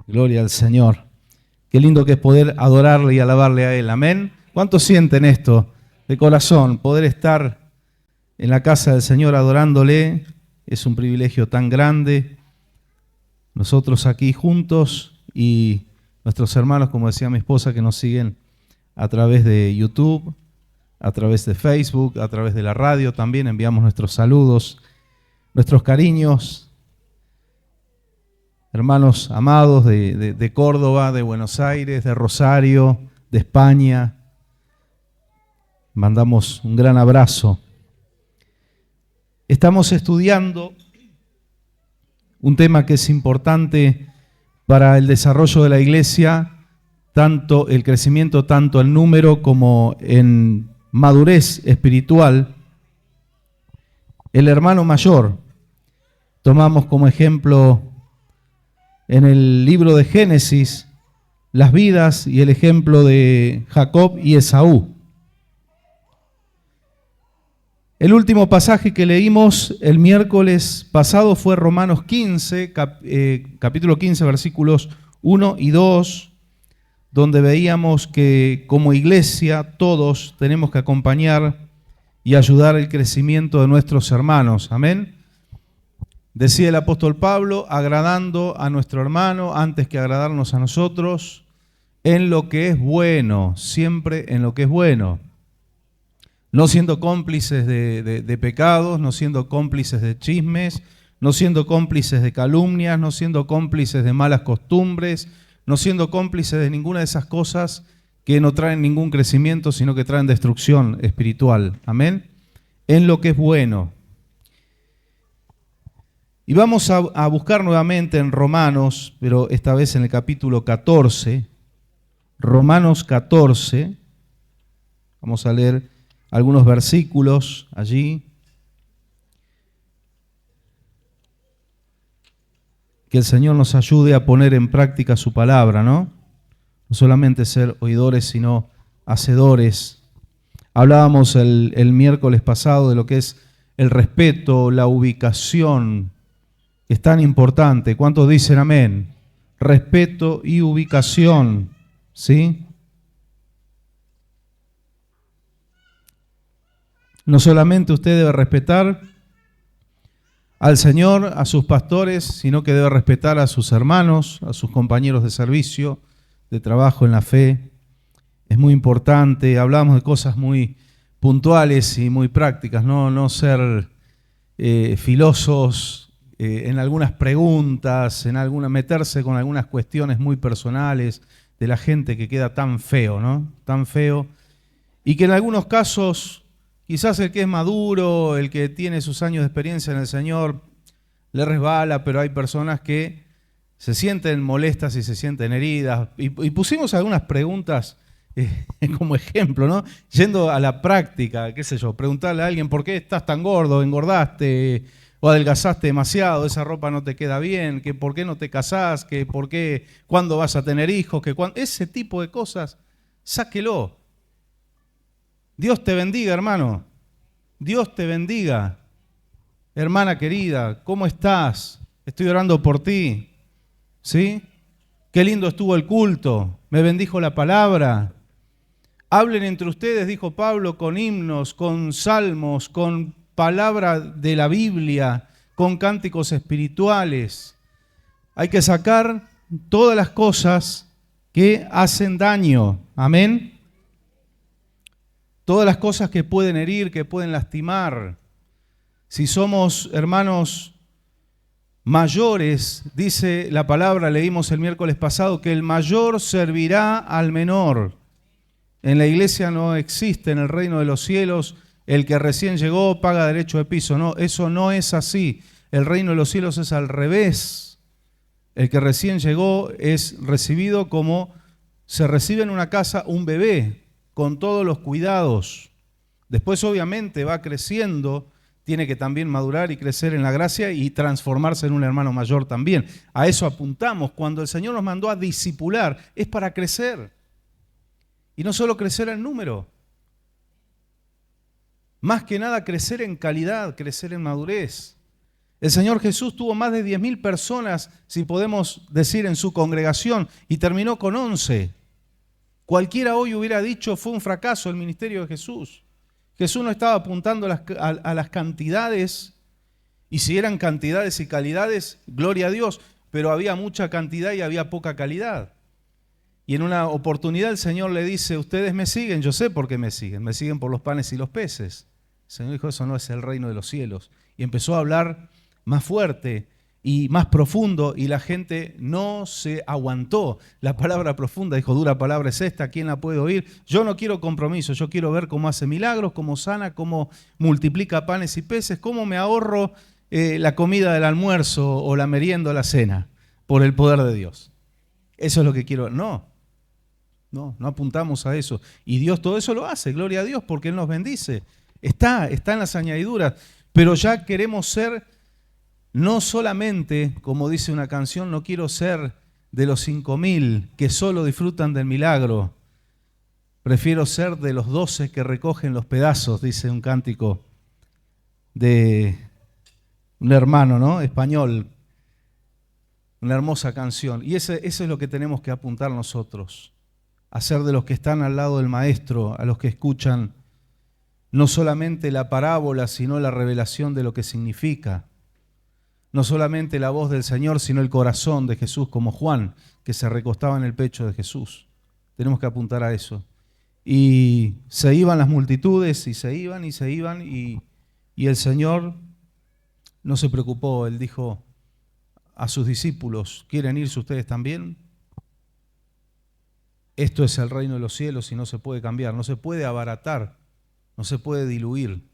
Gloria al Señor. Qué lindo que es poder adorarle y alabarle a Él. Amén. ¿Cuántos sienten esto de corazón? Poder estar en la casa del Señor adorándole es un privilegio tan grande. Nosotros aquí juntos y nuestros hermanos, como decía mi esposa, que nos siguen a través de YouTube, a través de Facebook, a través de la radio, también enviamos nuestros saludos, nuestros cariños. Hermanos amados de Córdoba, de Buenos Aires, de Rosario, de España, mandamos un gran abrazo. Estamos estudiando un tema que es importante para el desarrollo de la iglesia, tanto el crecimiento, tanto en número como en madurez espiritual. El hermano mayor. Tomamos como ejemplo en el libro de Génesis las vidas y el ejemplo de Jacob y Esaú. El último pasaje que leímos el miércoles pasado fue Romanos 15, capítulo 15, versículos 1 y 2, donde veíamos que como iglesia todos tenemos que acompañar y ayudar el crecimiento de nuestros hermanos. Amén. Decía el apóstol Pablo, agradando a nuestro hermano antes que agradarnos a nosotros, en lo que es bueno, siempre en lo que es bueno. No siendo cómplices de pecados, no siendo cómplices de chismes, no siendo cómplices de calumnias, no siendo cómplices de malas costumbres, no siendo cómplices de ninguna de esas cosas que no traen ningún crecimiento, sino que traen destrucción espiritual. Amén. En lo que es bueno. Y vamos a buscar nuevamente en Romanos, pero esta vez en el capítulo 14, Romanos 14, vamos a leer algunos versículos allí. Que el Señor nos ayude a poner en práctica su palabra, ¿no? No solamente ser oidores, sino hacedores. Hablábamos el miércoles pasado de lo que es el respeto, la ubicación. Es tan importante. ¿Cuántos dicen amén? Respeto y ubicación, ¿sí? No solamente usted debe respetar al Señor, a sus pastores, sino que debe respetar a sus hermanos, a sus compañeros de servicio, de trabajo en la fe. Es muy importante. Hablamos de cosas muy puntuales y muy prácticas, no ser filosos en algunas preguntas, meterse con algunas cuestiones muy personales de la gente que queda tan feo, ¿no? Tan feo. Y que en algunos casos, quizás el que es maduro, el que tiene sus años de experiencia en el Señor, le resbala, pero hay personas que se sienten molestas y se sienten heridas. Y pusimos algunas preguntas como ejemplo, ¿no? Yendo a la práctica, qué sé yo, preguntarle a alguien, ¿por qué estás tan gordo? ¿Engordaste? ¿O adelgazaste demasiado? ¿Esa ropa no te queda bien? ¿Por qué no te casás? ¿Por qué? ¿Cuándo vas a tener hijos? Ese tipo de cosas, sáquelo. Dios te bendiga, hermano. Dios te bendiga. Hermana querida, ¿cómo estás? Estoy orando por ti. ¿Sí? Qué lindo estuvo el culto. Me bendijo la palabra. Hablen entre ustedes, dijo Pablo, con himnos, con salmos, con palabra de la Biblia, con cánticos espirituales. Hay que sacar todas las cosas que hacen daño. Amén. Todas las cosas que pueden herir, que pueden lastimar. Si somos hermanos mayores, dice la palabra, leímos el miércoles pasado, que el mayor servirá al menor. En la iglesia no existe, en el reino de los cielos, el que recién llegó paga derecho de piso. No, eso no es así. El reino de los cielos es al revés. El que recién llegó es recibido como se recibe en una casa un bebé, con todos los cuidados. Después obviamente va creciendo, tiene que también madurar y crecer en la gracia y transformarse en un hermano mayor también. A eso apuntamos. Cuando el Señor nos mandó a discipular, es para crecer. Y no solo crecer en número. Más que nada crecer en calidad, crecer en madurez. El Señor Jesús tuvo más de 10.000 personas, si podemos decir, en su congregación y terminó con 11. Cualquiera hoy hubiera dicho fue un fracaso el ministerio de Jesús. Jesús no estaba apuntando a las cantidades, y si eran cantidades y calidades, gloria a Dios, pero había mucha cantidad y había poca calidad. Y en una oportunidad el Señor le dice, ustedes me siguen, yo sé por qué me siguen por los panes y los peces. El Señor dijo, eso no es el reino de los cielos. Y empezó a hablar más fuerte y más profundo, y la gente no se aguantó. La palabra profunda, dijo, dura palabra es esta, ¿quién la puede oír? Yo no quiero compromiso, yo quiero ver cómo hace milagros, cómo sana, cómo multiplica panes y peces, cómo me ahorro la comida del almuerzo o la merienda o la cena, por el poder de Dios. Eso es lo que quiero. No apuntamos a eso. Y Dios todo eso lo hace, gloria a Dios, porque Él nos bendice. Está en las añadiduras, pero ya queremos ser, no solamente, como dice una canción, no quiero ser de los 5.000 que solo disfrutan del milagro. Prefiero ser de los 12 que recogen los pedazos, dice un cántico de un hermano, ¿no? Español. Una hermosa canción. Y eso es lo que tenemos que apuntar nosotros. A ser de los que están al lado del Maestro, a los que escuchan no solamente la parábola, sino la revelación de lo que significa. No solamente la voz del Señor, sino el corazón de Jesús, como Juan, que se recostaba en el pecho de Jesús. Tenemos que apuntar a eso. Y se iban las multitudes, y se iban, y el Señor no se preocupó. Él dijo a sus discípulos, ¿quieren irse ustedes también? Esto es el reino de los cielos y no se puede cambiar, no se puede abaratar, no se puede diluir.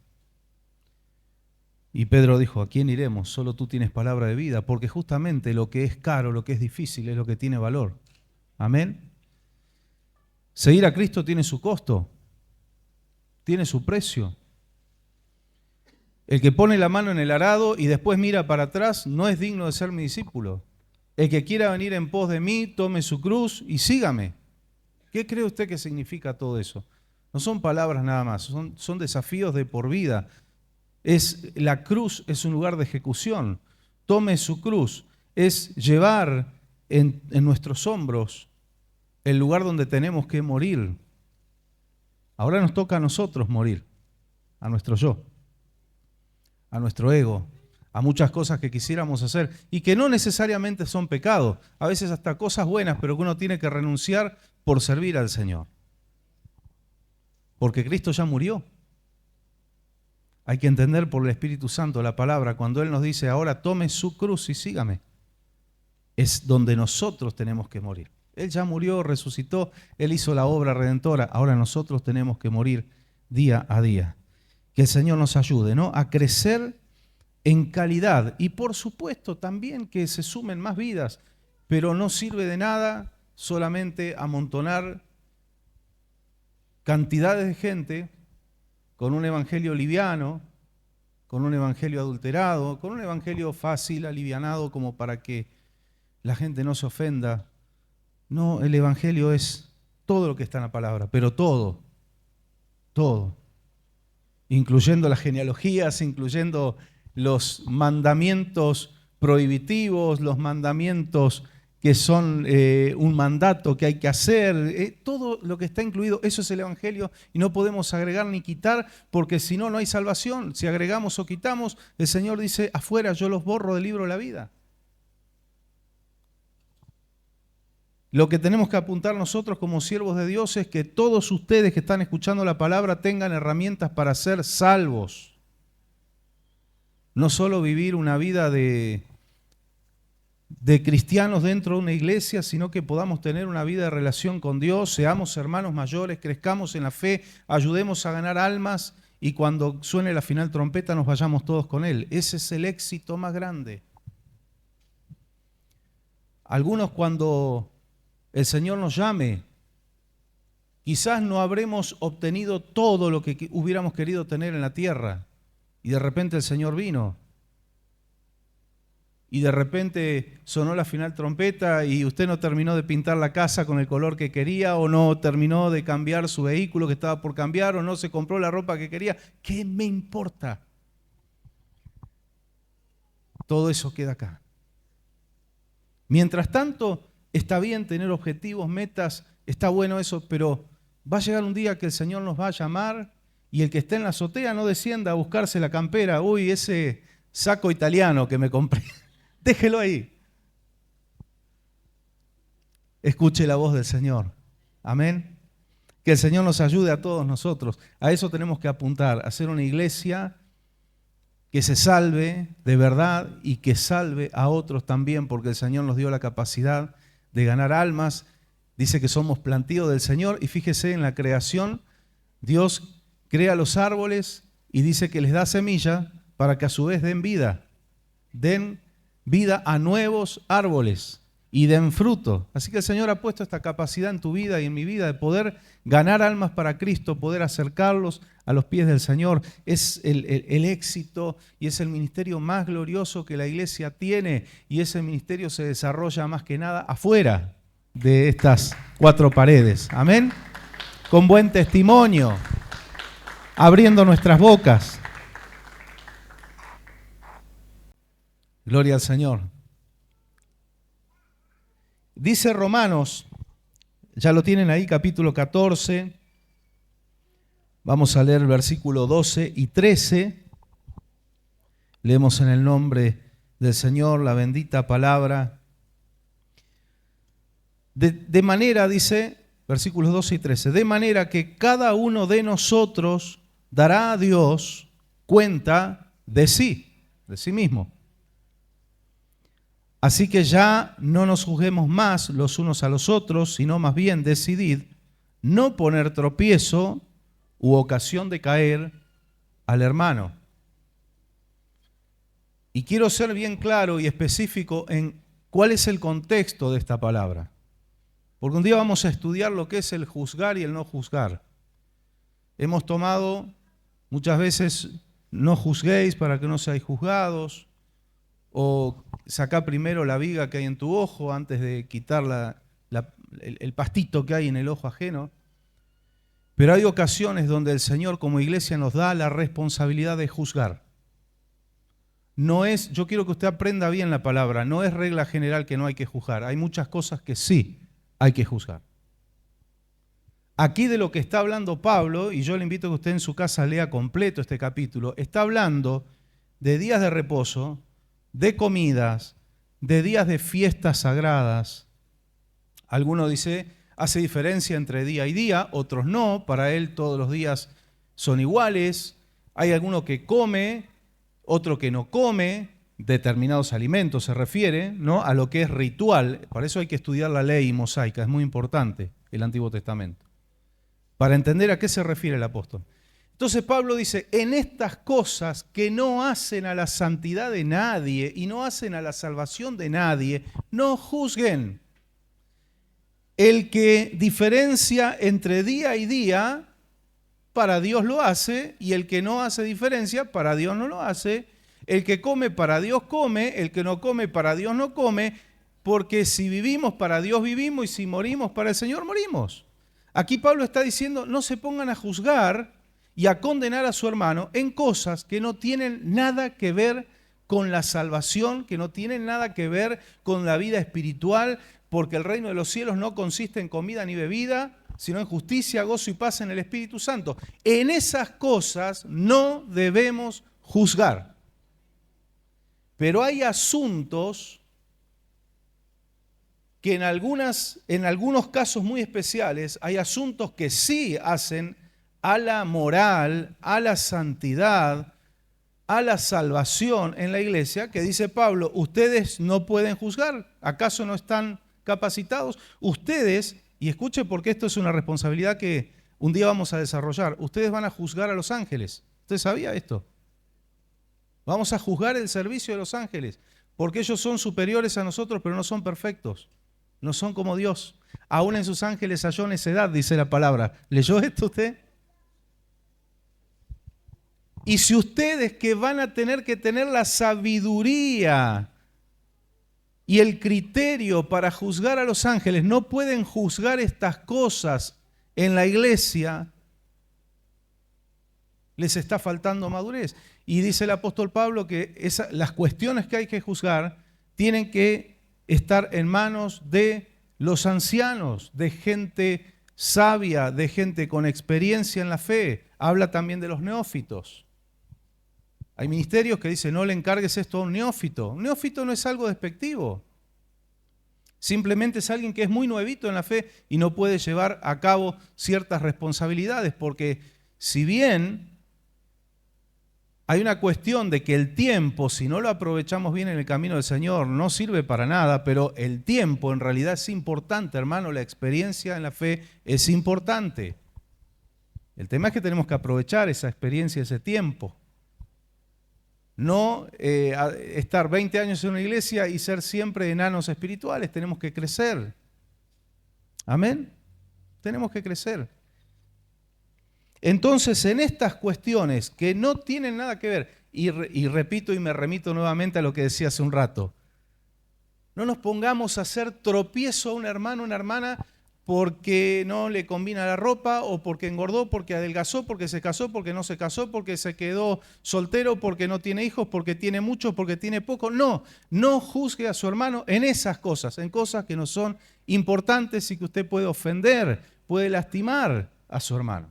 Y Pedro dijo, ¿a quién iremos? Solo tú tienes palabra de vida, porque justamente lo que es caro, lo que es difícil, es lo que tiene valor. Amén. Seguir a Cristo tiene su costo, tiene su precio. El que pone la mano en el arado y después mira para atrás no es digno de ser mi discípulo. El que quiera venir en pos de mí, tome su cruz y sígame. ¿Qué cree usted que significa todo eso? No son palabras nada más, son desafíos de por vida. La cruz es un lugar de ejecución. Tome su cruz. Es llevar en nuestros hombros el lugar donde tenemos que morir. Ahora nos toca a nosotros morir, a nuestro yo, a nuestro ego, a muchas cosas que quisiéramos hacer y que no necesariamente son pecado, a veces hasta cosas buenas, pero que uno tiene que renunciar por servir al Señor. Porque Cristo ya murió. Hay que entender por el Espíritu Santo la palabra, cuando Él nos dice, ahora tome su cruz y sígame. Es donde nosotros tenemos que morir. Él ya murió, resucitó, Él hizo la obra redentora, ahora nosotros tenemos que morir día a día. Que el Señor nos ayude, ¿no?, a crecer en calidad y por supuesto también que se sumen más vidas, pero no sirve de nada solamente amontonar cantidades de gente con un evangelio liviano, con un evangelio adulterado, con un evangelio fácil, alivianado, como para que la gente no se ofenda. No, el evangelio es todo lo que está en la palabra, pero todo, incluyendo las genealogías, incluyendo los mandamientos prohibitivos, los mandamientos que son un mandato que hay que hacer, todo lo que está incluido, eso es el evangelio y no podemos agregar ni quitar porque si no, no hay salvación. Si agregamos o quitamos, el Señor dice, afuera yo los borro del libro de la vida. Lo que tenemos que apuntar nosotros como siervos de Dios es que todos ustedes que están escuchando la palabra tengan herramientas para ser salvos. No solo vivir una vida de cristianos dentro de una iglesia, sino que podamos tener una vida de relación con Dios, seamos hermanos mayores, crezcamos en la fe, ayudemos a ganar almas y cuando suene la final trompeta nos vayamos todos con Él. Ese es el éxito más grande. Algunos cuando el Señor nos llame, quizás no habremos obtenido todo lo que hubiéramos querido tener en la tierra y de repente el Señor vino. Y de repente sonó la final trompeta y usted no terminó de pintar la casa con el color que quería o no terminó de cambiar su vehículo que estaba por cambiar o no se compró la ropa que quería. ¿Qué me importa? Todo eso queda acá. Mientras tanto, está bien tener objetivos, metas, está bueno eso, pero va a llegar un día que el Señor nos va a llamar y el que esté en la azotea no descienda a buscarse la campera. Uy, ese saco italiano que me compré, déjelo ahí. Escuche la voz del Señor. Amén. Que el Señor nos ayude a todos nosotros. A eso tenemos que apuntar, a ser una iglesia que se salve de verdad y que salve a otros también, porque el Señor nos dio la capacidad de ganar almas. Dice que somos plantío del Señor y fíjese en la creación, Dios crea los árboles y dice que les da semilla para que a su vez den vida a nuevos árboles y den fruto. Así que el Señor ha puesto esta capacidad en tu vida y en mi vida de poder ganar almas para Cristo, poder acercarlos a los pies del Señor. Es el éxito y es el ministerio más glorioso que la iglesia tiene, y ese ministerio se desarrolla más que nada afuera de estas cuatro paredes. Amén. Con buen testimonio, abriendo nuestras bocas. Gloria al Señor. Dice Romanos, ya lo tienen ahí, capítulo 14. Vamos a leer el versículo 12 y 13. Leemos en el nombre del Señor la bendita palabra. De manera, dice, versículos 12 y 13, de manera que cada uno de nosotros dará a Dios cuenta de sí mismo. Así que ya no nos juzguemos más los unos a los otros, sino más bien decidid no poner tropiezo u ocasión de caer al hermano. Y quiero ser bien claro y específico en cuál es el contexto de esta palabra. Porque un día vamos a estudiar lo que es el juzgar y el no juzgar. Hemos tomado muchas veces no juzguéis para que no seáis juzgados, o sacá primero la viga que hay en tu ojo antes de quitar el pastito que hay en el ojo ajeno. Pero hay ocasiones donde el Señor como iglesia nos da la responsabilidad de juzgar. No es, yo quiero que usted aprenda bien la palabra, no es regla general que no hay que juzgar. Hay muchas cosas que sí hay que juzgar. Aquí de lo que está hablando Pablo, y yo le invito a que usted en su casa lea completo este capítulo, está hablando de días de reposo, de comidas, de días de fiestas sagradas. Alguno dice, hace diferencia entre día y día, otros no, para él todos los días son iguales. Hay alguno que come, otro que no come, determinados alimentos se refiere, ¿no?, a lo que es ritual. Para eso hay que estudiar la ley mosaica, es muy importante el Antiguo Testamento, para entender a qué se refiere el apóstol. Entonces Pablo dice, en estas cosas que no hacen a la santidad de nadie y no hacen a la salvación de nadie, no juzguen. El que diferencia entre día y día, para Dios lo hace, y el que no hace diferencia, para Dios no lo hace. El que come, para Dios come, el que no come, para Dios no come, porque si vivimos, para Dios vivimos, y si morimos, para el Señor morimos. Aquí Pablo está diciendo, no se pongan a juzgar y a condenar a su hermano en cosas que no tienen nada que ver con la salvación, que no tienen nada que ver con la vida espiritual, porque el reino de los cielos no consiste en comida ni bebida, sino en justicia, gozo y paz en el Espíritu Santo. En esas cosas no debemos juzgar. Pero hay asuntos que en algunos casos muy especiales, hay asuntos que sí hacen a la moral, a la santidad, a la salvación en la iglesia, que dice Pablo, ustedes no pueden juzgar. ¿Acaso no están capacitados? Ustedes, y escuche porque esto es una responsabilidad que un día vamos a desarrollar, ustedes van a juzgar a los ángeles. ¿Usted sabía esto? Vamos a juzgar el servicio de los ángeles, porque ellos son superiores a nosotros, pero no son perfectos. No son como Dios. Aún en sus ángeles halló necedad, dice la palabra. ¿Leyó esto usted? Y si ustedes, que van a tener que tener la sabiduría y el criterio para juzgar a los ángeles, no pueden juzgar estas cosas en la iglesia, les está faltando madurez. Y dice el apóstol Pablo que las cuestiones que hay que juzgar tienen que estar en manos de los ancianos, de gente sabia, de gente con experiencia en la fe. Habla también de los neófitos. Hay ministerios que dicen, no le encargues esto a un neófito. Un neófito no es algo despectivo. Simplemente es alguien que es muy nuevito en la fe y no puede llevar a cabo ciertas responsabilidades, porque si bien hay una cuestión de que el tiempo, si no lo aprovechamos bien en el camino del Señor, no sirve para nada, pero el tiempo en realidad es importante, hermano, la experiencia en la fe es importante. El tema es que tenemos que aprovechar esa experiencia, ese tiempo. No estar 20 años en una iglesia y ser siempre enanos espirituales, tenemos que crecer. Amén. Tenemos que crecer. Entonces, en estas cuestiones que no tienen nada que ver, y repito y me remito nuevamente a lo que decía hace un rato, no nos pongamos a hacer tropiezo a un hermano o una hermana porque no le combina la ropa, o porque engordó, porque adelgazó, porque se casó, porque no se casó, porque se quedó soltero, porque no tiene hijos, porque tiene mucho, porque tiene poco. No, no juzgue a su hermano en esas cosas, en cosas que no son importantes y que usted puede ofender, puede lastimar a su hermano.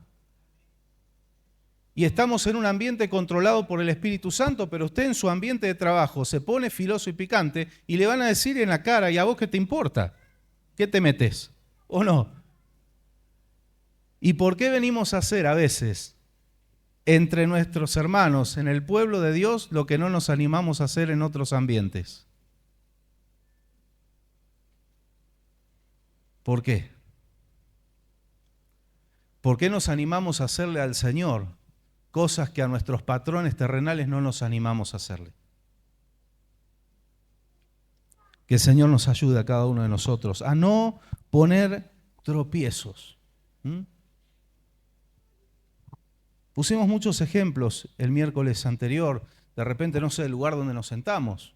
Y estamos en un ambiente controlado por el Espíritu Santo, pero usted en su ambiente de trabajo se pone filoso y picante y le van a decir en la cara, ¿y a vos qué te importa? ¿Qué te metes? ¿O no? ¿Y por qué venimos a hacer a veces entre nuestros hermanos en el pueblo de Dios lo que no nos animamos a hacer en otros ambientes? ¿Por qué? ¿Por qué nos animamos a hacerle al Señor cosas que a nuestros patrones terrenales no nos animamos a hacerle? Que el Señor nos ayude a cada uno de nosotros a no poner tropiezos. Pusimos muchos ejemplos el miércoles anterior, de repente no sé el lugar donde nos sentamos.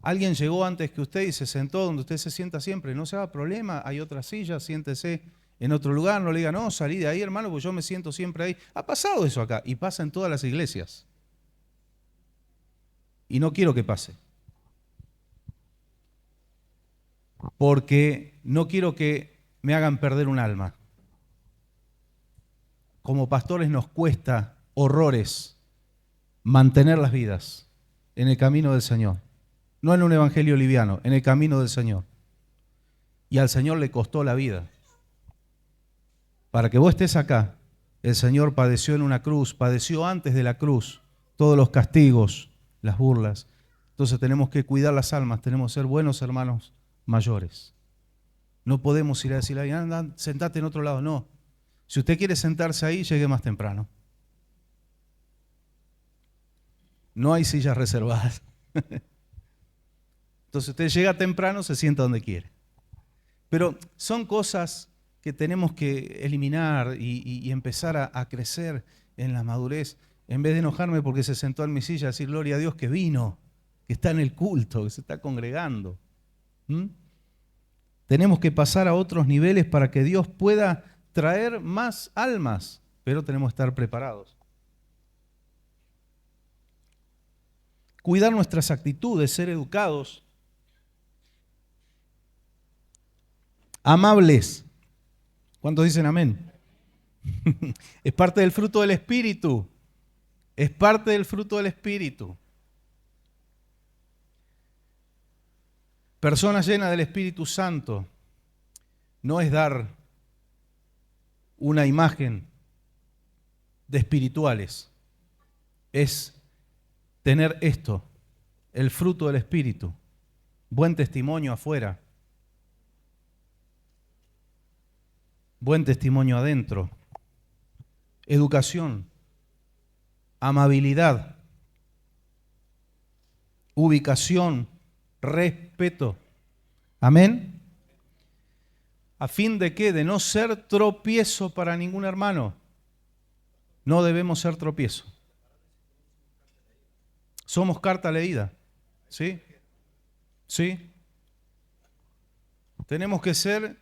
Alguien llegó antes que usted y se sentó donde usted se sienta siempre, no se haga problema, hay otra silla, siéntese en otro lugar, no le diga, no, salí de ahí hermano, porque yo me siento siempre ahí. Ha pasado eso acá y pasa en todas las iglesias. Y no quiero que pase. Porque no quiero que me hagan perder un alma. Como pastores nos cuesta horrores mantener las vidas en el camino del Señor. No en un evangelio liviano, en el camino del Señor. Y al Señor le costó la vida. Para que vos estés acá, el Señor padeció en una cruz, padeció antes de la cruz todos los castigos, las burlas. Entonces tenemos que cuidar las almas, tenemos que ser buenos hermanos mayores. No podemos ir a decirle, anda, sentate en otro lado. No. Si usted quiere sentarse ahí, llegue más temprano. No hay sillas reservadas. Entonces usted llega temprano, se sienta donde quiere. Pero son cosas que tenemos que eliminar y empezar a crecer en la madurez. En vez de enojarme porque se sentó en mi silla, decir gloria a Dios que vino, que está en el culto, que se está congregando. Tenemos que pasar a otros niveles para que Dios pueda traer más almas, pero tenemos que estar preparados. Cuidar nuestras actitudes, ser educados, amables. ¿Cuántos dicen amén? Es parte del fruto del Espíritu. Es parte del fruto del Espíritu. Personas llenas del Espíritu Santo no es dar una imagen de espirituales, es tener esto, el fruto del Espíritu, buen testimonio afuera, buen testimonio adentro, educación, amabilidad, ubicación, respeto. Amén. ¿A fin de qué? De no ser tropiezo para ningún hermano. No debemos ser tropiezo. Somos carta leída. ¿Sí? ¿Sí? Tenemos que ser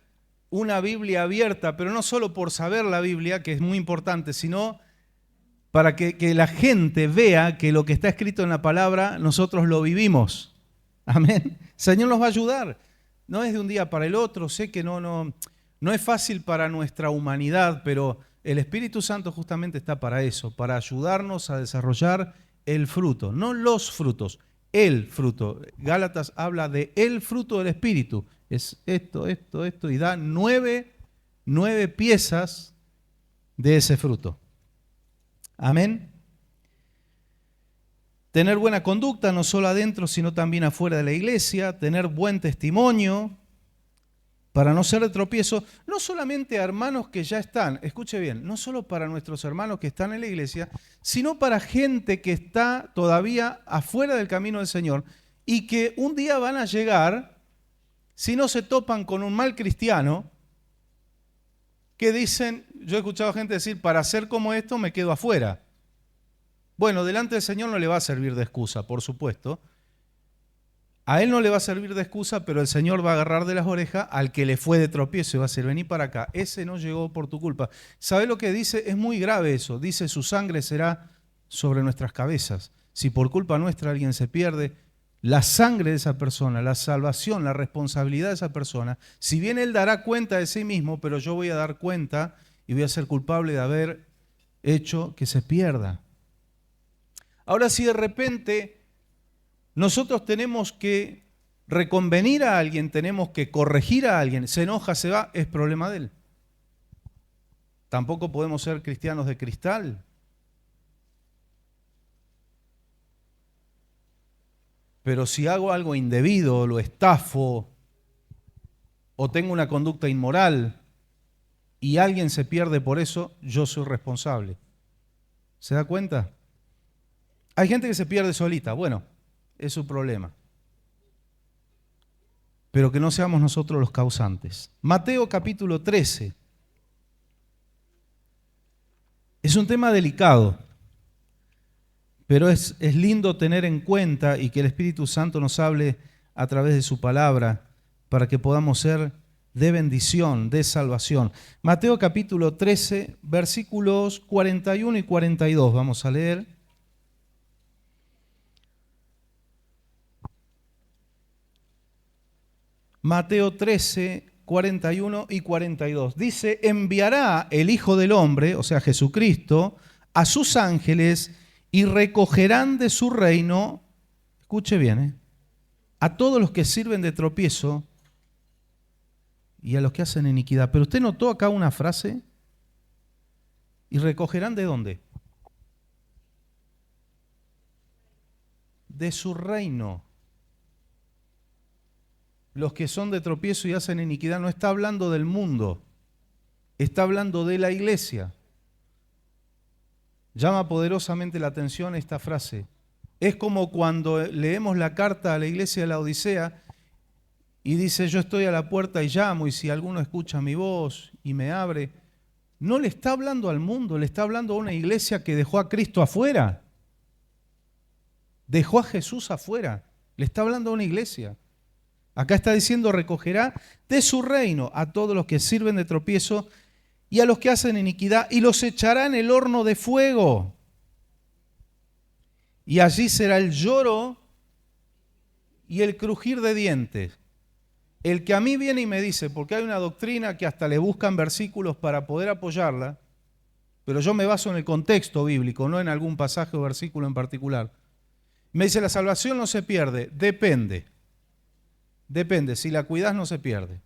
una Biblia abierta, pero no solo por saber la Biblia, que es muy importante, sino para que la gente vea que lo que está escrito en la palabra nosotros lo vivimos. Amén. El Señor nos va a ayudar. No es de un día para el otro, sé que no es fácil para nuestra humanidad, pero el Espíritu Santo justamente está para eso, para ayudarnos a desarrollar el fruto, no los frutos, el fruto. Gálatas habla de el fruto del Espíritu. Es esto, y da nueve piezas de ese fruto. Amén. Tener buena conducta, no solo adentro, sino también afuera de la iglesia. Tener buen testimonio, para no ser de tropiezo, no solamente a hermanos que ya están, escuche bien, no solo para nuestros hermanos que están en la iglesia, sino para gente que está todavía afuera del camino del Señor y que un día van a llegar, si no se topan con un mal cristiano, que dicen, yo he escuchado gente decir, para ser como esto me quedo afuera. Bueno, delante del Señor no le va a servir de excusa, por supuesto. A él no le va a servir de excusa, pero el Señor va a agarrar de las orejas al que le fue de tropiezo y va a decir, vení para acá, ese no llegó por tu culpa. ¿Sabe lo que dice? Es muy grave eso. Dice, su sangre será sobre nuestras cabezas. Si por culpa nuestra alguien se pierde, la sangre de esa persona, la salvación, la responsabilidad de esa persona, si bien él dará cuenta de sí mismo, pero yo voy a dar cuenta y voy a ser culpable de haber hecho que se pierda. Ahora, si de repente nosotros tenemos que reconvenir a alguien, tenemos que corregir a alguien, se enoja, se va, es problema de él. Tampoco podemos ser cristianos de cristal. Pero si hago algo indebido, lo estafo, o tengo una conducta inmoral, y alguien se pierde por eso, yo soy responsable. ¿Se da cuenta? Hay gente que se pierde solita, bueno, es su problema. Pero que no seamos nosotros los causantes. Mateo capítulo 13. Es un tema delicado, pero es lindo tener en cuenta y que el Espíritu Santo nos hable a través de su palabra para que podamos ser de bendición, de salvación. Mateo capítulo 13, versículos 41 y 42, vamos a leer. Mateo 13, 41 y 42. Dice, enviará el Hijo del Hombre, o sea Jesucristo, a sus ángeles y recogerán de su reino, escuche bien, a todos los que sirven de tropiezo y a los que hacen iniquidad. Pero usted notó acá una frase, ¿y recogerán de dónde? De su reino. Los que son de tropiezo y hacen iniquidad, no está hablando del mundo, está hablando de la iglesia. Llama poderosamente la atención esta frase. Es como cuando leemos la carta a la iglesia de la Odisea y dice, yo estoy a la puerta y llamo, y si alguno escucha mi voz y me abre, no le está hablando al mundo, le está hablando a una iglesia que dejó a Cristo afuera. Dejó a Jesús afuera, le está hablando a una iglesia. Acá está diciendo, recogerá de su reino a todos los que sirven de tropiezo y a los que hacen iniquidad, y los echará en el horno de fuego. Y allí será el lloro y el crujir de dientes. El que a mí viene y me dice, porque hay una doctrina que hasta le buscan versículos para poder apoyarla, pero yo me baso en el contexto bíblico, no en algún pasaje o versículo en particular. Me dice, la salvación no se pierde, depende. Depende, si la cuidás no se pierde.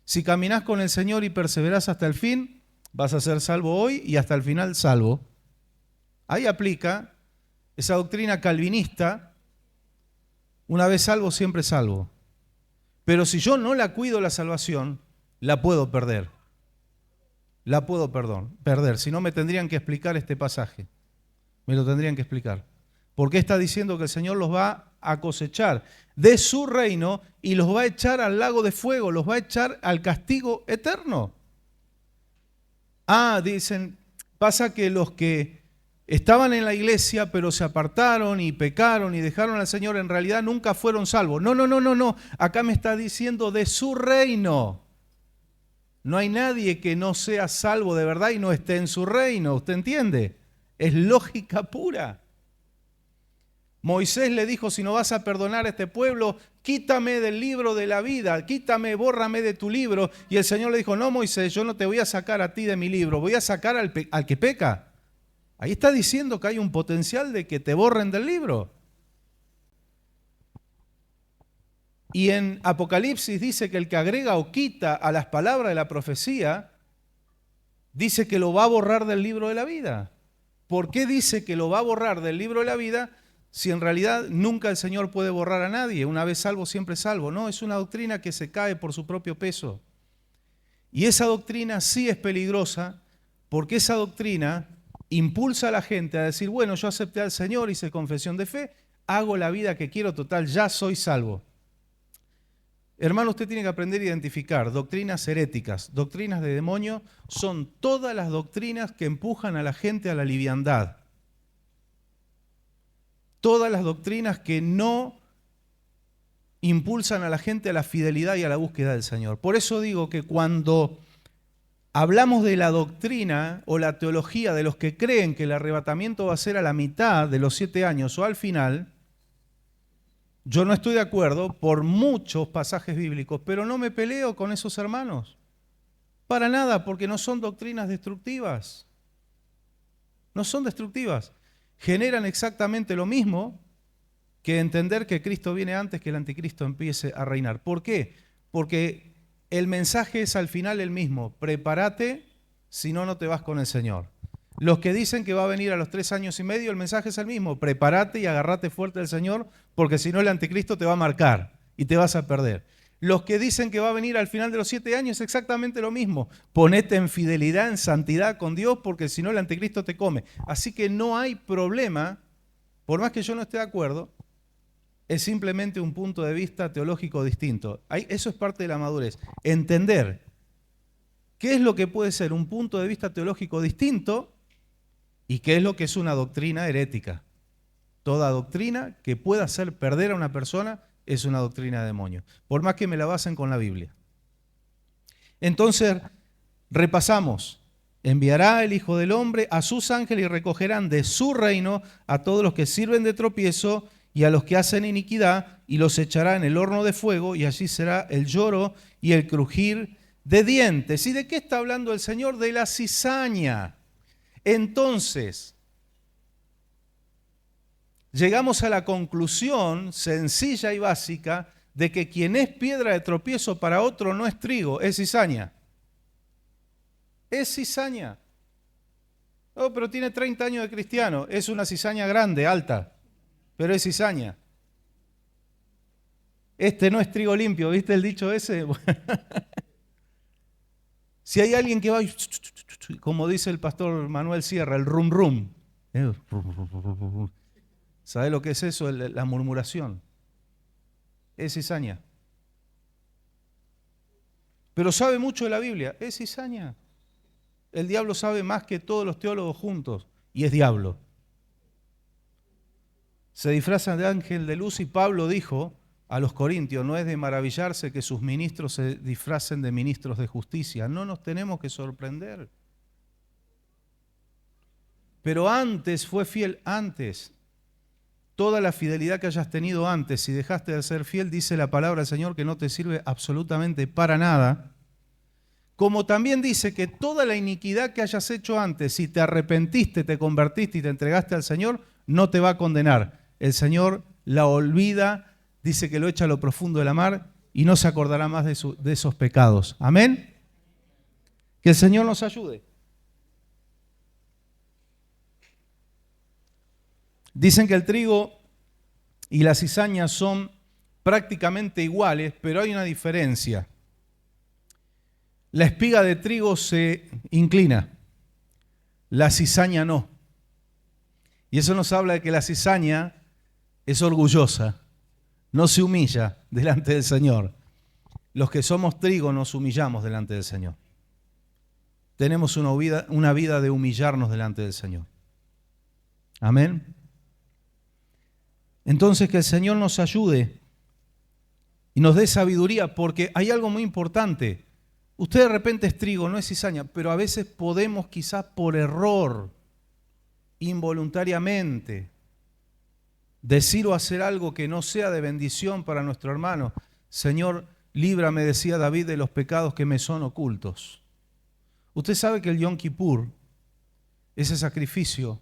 Si caminás con el Señor y perseverás hasta el fin, vas a ser salvo hoy y hasta el final salvo. Ahí aplica esa doctrina calvinista, una vez salvo, siempre salvo. Pero si yo no la cuido la salvación, la puedo perder. La puedo perder. Si no, me tendrían que explicar este pasaje. Me lo tendrían que explicar. Porque está diciendo que el Señor los va a cosechar de su reino y los va a echar al lago de fuego, los va a echar al castigo eterno. Dicen, pasa que los que estaban en la iglesia pero se apartaron y pecaron y dejaron al Señor, en realidad nunca fueron salvos. No. Acá me está diciendo de su reino. No hay nadie que no sea salvo de verdad y no esté en su reino. ¿Usted entiende? Es lógica pura. Moisés le dijo, si no vas a perdonar a este pueblo, quítame del libro de la vida, quítame, bórrame de tu libro. Y el Señor le dijo, no, Moisés, yo no te voy a sacar a ti de mi libro, voy a sacar al que peca. Ahí está diciendo que hay un potencial de que te borren del libro. Y en Apocalipsis dice que el que agrega o quita a las palabras de la profecía, dice que lo va a borrar del libro de la vida. ¿Por qué dice que lo va a borrar del libro de la vida si en realidad nunca el Señor puede borrar a nadie? Una vez salvo, siempre salvo. No, es una doctrina que se cae por su propio peso. Y esa doctrina sí es peligrosa porque esa doctrina impulsa a la gente a decir, bueno, yo acepté al Señor, hice confesión de fe, hago la vida que quiero, total, ya soy salvo. Hermano, usted tiene que aprender a identificar doctrinas heréticas, doctrinas de demonio, son todas las doctrinas que empujan a la gente a la liviandad. Todas las doctrinas que no impulsan a la gente a la fidelidad y a la búsqueda del Señor. Por eso digo que cuando hablamos de la doctrina o la teología de los que creen que el arrebatamiento va a ser a la mitad de los 7 años o al final, yo no estoy de acuerdo por muchos pasajes bíblicos, pero no me peleo con esos hermanos. Para nada, porque no son doctrinas destructivas. No son destructivas. Generan exactamente lo mismo que entender que Cristo viene antes que el anticristo empiece a reinar. ¿Por qué? Porque el mensaje es al final el mismo. Prepárate, si no, no te vas con el Señor. Los que dicen que va a venir a los 3 años y medio, el mensaje es el mismo. Prepárate y agarrate fuerte del Señor, porque si no el anticristo te va a marcar y te vas a perder. Los que dicen que va a venir al final de los 7 años, es exactamente lo mismo. Ponete en fidelidad, en santidad con Dios, porque si no el anticristo te come. Así que no hay problema, por más que yo no esté de acuerdo, es simplemente un punto de vista teológico distinto. Eso es parte de la madurez. Entender qué es lo que puede ser un punto de vista teológico distinto y qué es lo que es una doctrina herética. Toda doctrina que pueda hacer perder a una persona es una doctrina de demonio, por más que me la basen con la Biblia. Entonces, repasamos. Enviará el Hijo del Hombre a sus ángeles y recogerán de su reino a todos los que sirven de tropiezo y a los que hacen iniquidad, y los echará en el horno de fuego, y allí será el lloro y el crujir de dientes. ¿Y de qué está hablando el Señor? De la cizaña. Entonces, llegamos a la conclusión sencilla y básica de que quien es piedra de tropiezo para otro no es trigo, es cizaña. Es cizaña. Oh, pero tiene 30 años de cristiano. Es una cizaña grande, alta, pero es cizaña. Este no es trigo limpio, ¿viste el dicho ese? Si hay alguien que va, como dice el pastor Manuel Sierra, el rum rum. ¿Sabe lo que es eso? La murmuración. Es cizaña. Pero sabe mucho de la Biblia. Es cizaña. El diablo sabe más que todos los teólogos juntos. Y es diablo. Se disfrazan de ángel de luz y Pablo dijo a los corintios, no es de maravillarse que sus ministros se disfracen de ministros de justicia. No nos tenemos que sorprender. Pero antes fue fiel, antes. Toda la fidelidad que hayas tenido antes, si dejaste de ser fiel, dice la palabra del Señor que no te sirve absolutamente para nada. Como también dice que toda la iniquidad que hayas hecho antes, si te arrepentiste, te convertiste y te entregaste al Señor, no te va a condenar. El Señor la olvida, dice que lo echa a lo profundo de la mar y no se acordará más de esos pecados. Amén. Que el Señor nos ayude. Dicen que el trigo y la cizaña son prácticamente iguales, pero hay una diferencia. La espiga de trigo se inclina, la cizaña no. Y eso nos habla de que la cizaña es orgullosa, no se humilla delante del Señor. Los que somos trigo nos humillamos delante del Señor. Tenemos una vida de humillarnos delante del Señor. Amén. Entonces que el Señor nos ayude y nos dé sabiduría, porque hay algo muy importante. Usted de repente es trigo, no es cizaña, pero a veces podemos quizás por error involuntariamente, decir o hacer algo que no sea de bendición para nuestro hermano. Señor, líbrame, decía David, de los pecados que me son ocultos. Usted sabe que el Yom Kippur, ese sacrificio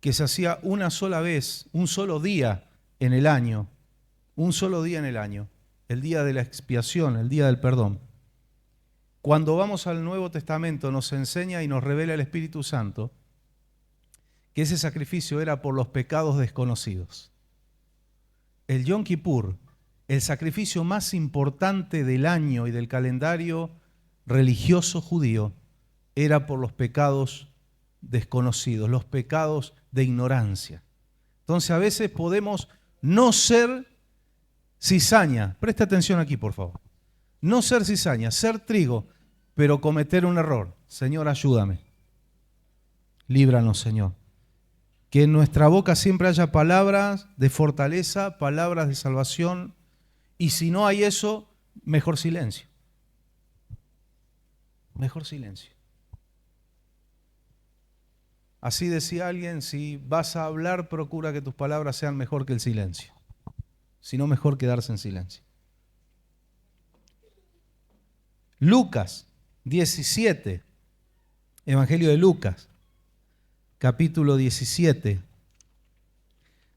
que se hacía una sola vez, un solo día en el año, un solo día en el año, el día de la expiación, el día del perdón. Cuando vamos al Nuevo Testamento nos enseña y nos revela el Espíritu Santo que ese sacrificio era por los pecados desconocidos. El Yom Kippur, el sacrificio más importante del año y del calendario religioso judío, era por los pecados desconocidos, los pecados de ignorancia. Entonces a veces podemos no ser cizaña, presta atención aquí por favor, no ser cizaña, ser trigo, pero cometer un error. Señor, ayúdame, líbranos, Señor. Que en nuestra boca siempre haya palabras de fortaleza, palabras de salvación, y si no hay eso, mejor silencio. Mejor silencio. Así decía alguien, si vas a hablar, procura que tus palabras sean mejor que el silencio. Si no, mejor quedarse en silencio. Lucas 17, Evangelio de Lucas, capítulo 17.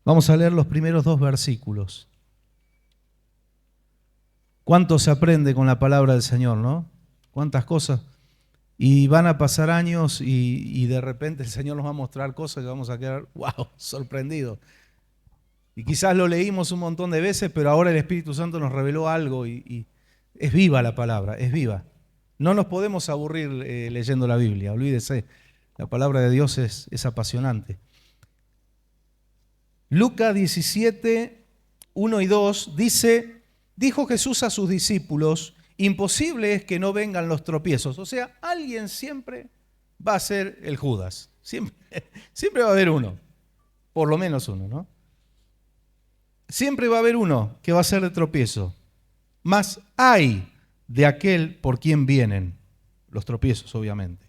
Vamos a leer los primeros 2 versículos. ¿Cuánto se aprende con la palabra del Señor, no? ¿Cuántas cosas? Y van a pasar años y de repente el Señor nos va a mostrar cosas que vamos a quedar, wow, sorprendidos. Y quizás lo leímos un montón de veces, pero ahora el Espíritu Santo nos reveló algo y es viva la palabra, es viva. No nos podemos aburrir leyendo la Biblia, olvídese. La palabra de Dios es apasionante. Lucas 17, 1 y 2 dice, dijo Jesús a sus discípulos, imposible es que no vengan los tropiezos. O sea, alguien siempre va a ser el Judas. Siempre va a haber uno, por lo menos uno, ¿no? Siempre va a haber uno que va a ser de tropiezo. Mas hay de aquel por quien vienen los tropiezos, obviamente.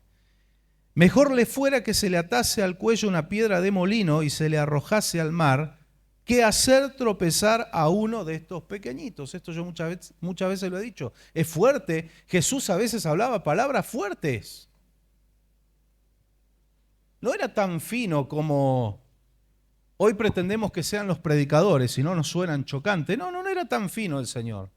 Mejor le fuera que se le atase al cuello una piedra de molino y se le arrojase al mar, que hacer tropezar a uno de estos pequeñitos. Esto yo muchas veces lo he dicho. Es fuerte. Jesús a veces hablaba palabras fuertes. No era tan fino como hoy pretendemos que sean los predicadores, si no nos suenan chocantes. No era tan fino el Señor.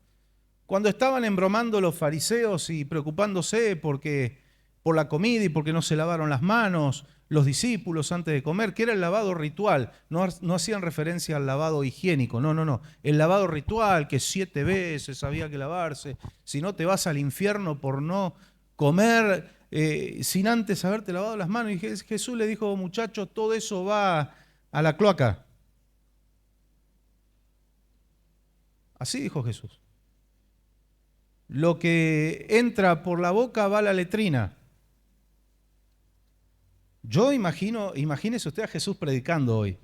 Cuando estaban embromando los fariseos y preocupándose por la comida y porque no se lavaron las manos, los discípulos antes de comer, que era el lavado ritual, no hacían referencia al lavado higiénico, no, el lavado ritual, que 7 veces había que lavarse, si no te vas al infierno por no comer sin antes haberte lavado las manos. Y Jesús le dijo, muchachos, todo eso va a la cloaca. Así dijo Jesús. Lo que entra por la boca va a la letrina. Yo imagínese usted a Jesús predicando hoy.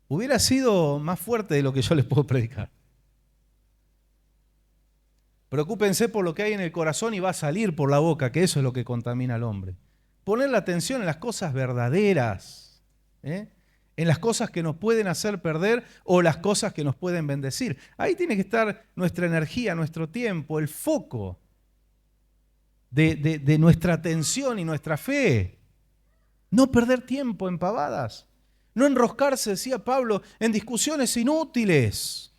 Hubiera sido más fuerte de lo que yo les puedo predicar. Preocúpense por lo que hay en el corazón y va a salir por la boca, que eso es lo que contamina al hombre. Poner la atención en las cosas verdaderas, en las cosas que nos pueden hacer perder o las cosas que nos pueden bendecir. Ahí tiene que estar nuestra energía, nuestro tiempo, el foco de nuestra atención y nuestra fe. No perder tiempo en pavadas. No enroscarse, decía Pablo, en discusiones inútiles.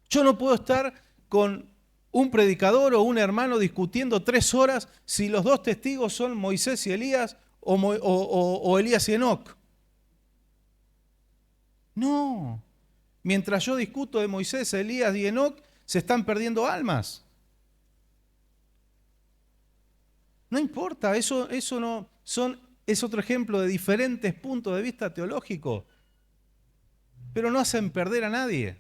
Yo no puedo estar con un predicador o un hermano discutiendo 3 horas si los 2 testigos son Moisés y Elías o Elías y Enoc. No. Mientras yo discuto de Moisés, Elías y Enoc, se están perdiendo almas. No importa, eso no es otro ejemplo de diferentes puntos de vista teológicos, pero no hacen perder a nadie.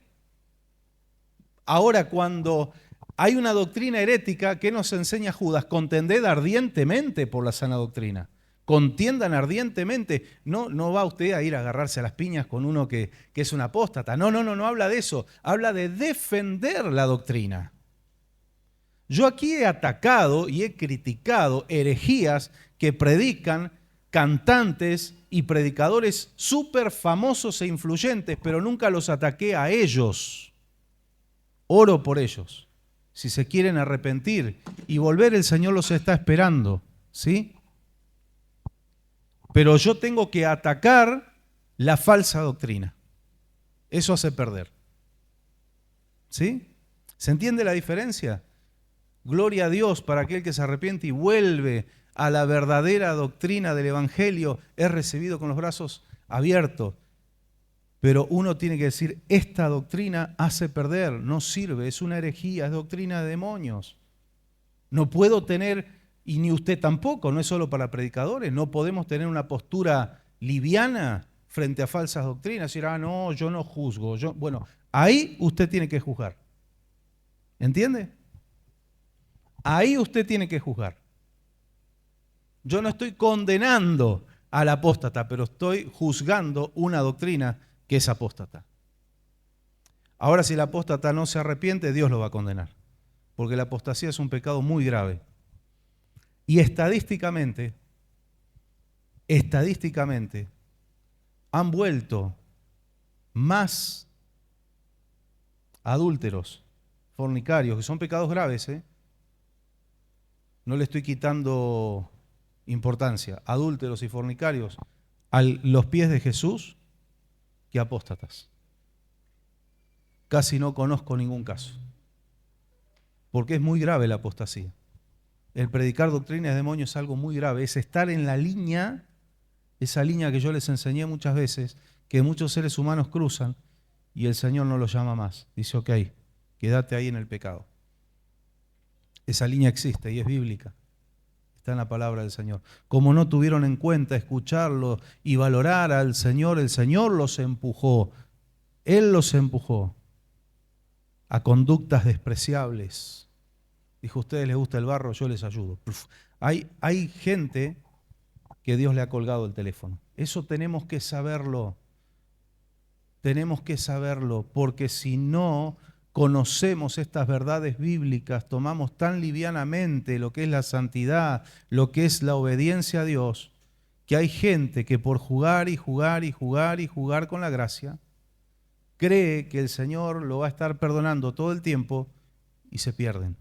Ahora, cuando hay una doctrina herética, ¿qué nos enseña Judas? Contended ardientemente por la sana doctrina. Contiendan ardientemente. No va usted a ir a agarrarse a las piñas con uno que es un apóstata. No habla de eso. Habla de defender la doctrina. Yo aquí he atacado y he criticado herejías que predican cantantes y predicadores súper famosos e influyentes, pero nunca los ataqué a ellos. Oro por ellos. Si se quieren arrepentir y volver, el Señor los está esperando, ¿sí? Pero yo tengo que atacar la falsa doctrina. Eso hace perder. ¿Sí? ¿Se entiende la diferencia? Gloria a Dios para aquel que se arrepiente y vuelve a la verdadera doctrina del Evangelio, es recibido con los brazos abiertos. Pero uno tiene que decir, esta doctrina hace perder, no sirve, es una herejía, es doctrina de demonios. No puedo tener, y ni usted tampoco, no es solo para predicadores, no podemos tener una postura liviana frente a falsas doctrinas, decir, no, yo no juzgo. Bueno, ahí usted tiene que juzgar. ¿Entiende? Ahí usted tiene que juzgar. Yo no estoy condenando al apóstata, pero estoy juzgando una doctrina que es apóstata. Ahora, si el apóstata no se arrepiente, Dios lo va a condenar, porque la apostasía es un pecado muy grave. Y estadísticamente, han vuelto más adúlteros, fornicarios, que son pecados graves, no le estoy quitando importancia, adúlteros y fornicarios a los pies de Jesús que apóstatas. Casi no conozco ningún caso, porque es muy grave la apostasía. El predicar doctrina de demonios es algo muy grave, es estar en la línea, esa línea que yo les enseñé muchas veces, que muchos seres humanos cruzan y el Señor no los llama más. Dice, ok, quédate ahí en el pecado. Esa línea existe y es bíblica. Está en la palabra del Señor. Como no tuvieron en cuenta escucharlo y valorar al Señor, el Señor los empujó. Él los empujó a conductas despreciables. Dijo, a ustedes les gusta el barro, yo les ayudo. Hay gente que Dios le ha colgado el teléfono. Eso tenemos que saberlo. Tenemos que saberlo, porque si no conocemos estas verdades bíblicas, tomamos tan livianamente lo que es la santidad, lo que es la obediencia a Dios, que hay gente que por jugar y jugar y jugar y jugar con la gracia, cree que el Señor lo va a estar perdonando todo el tiempo y se pierden.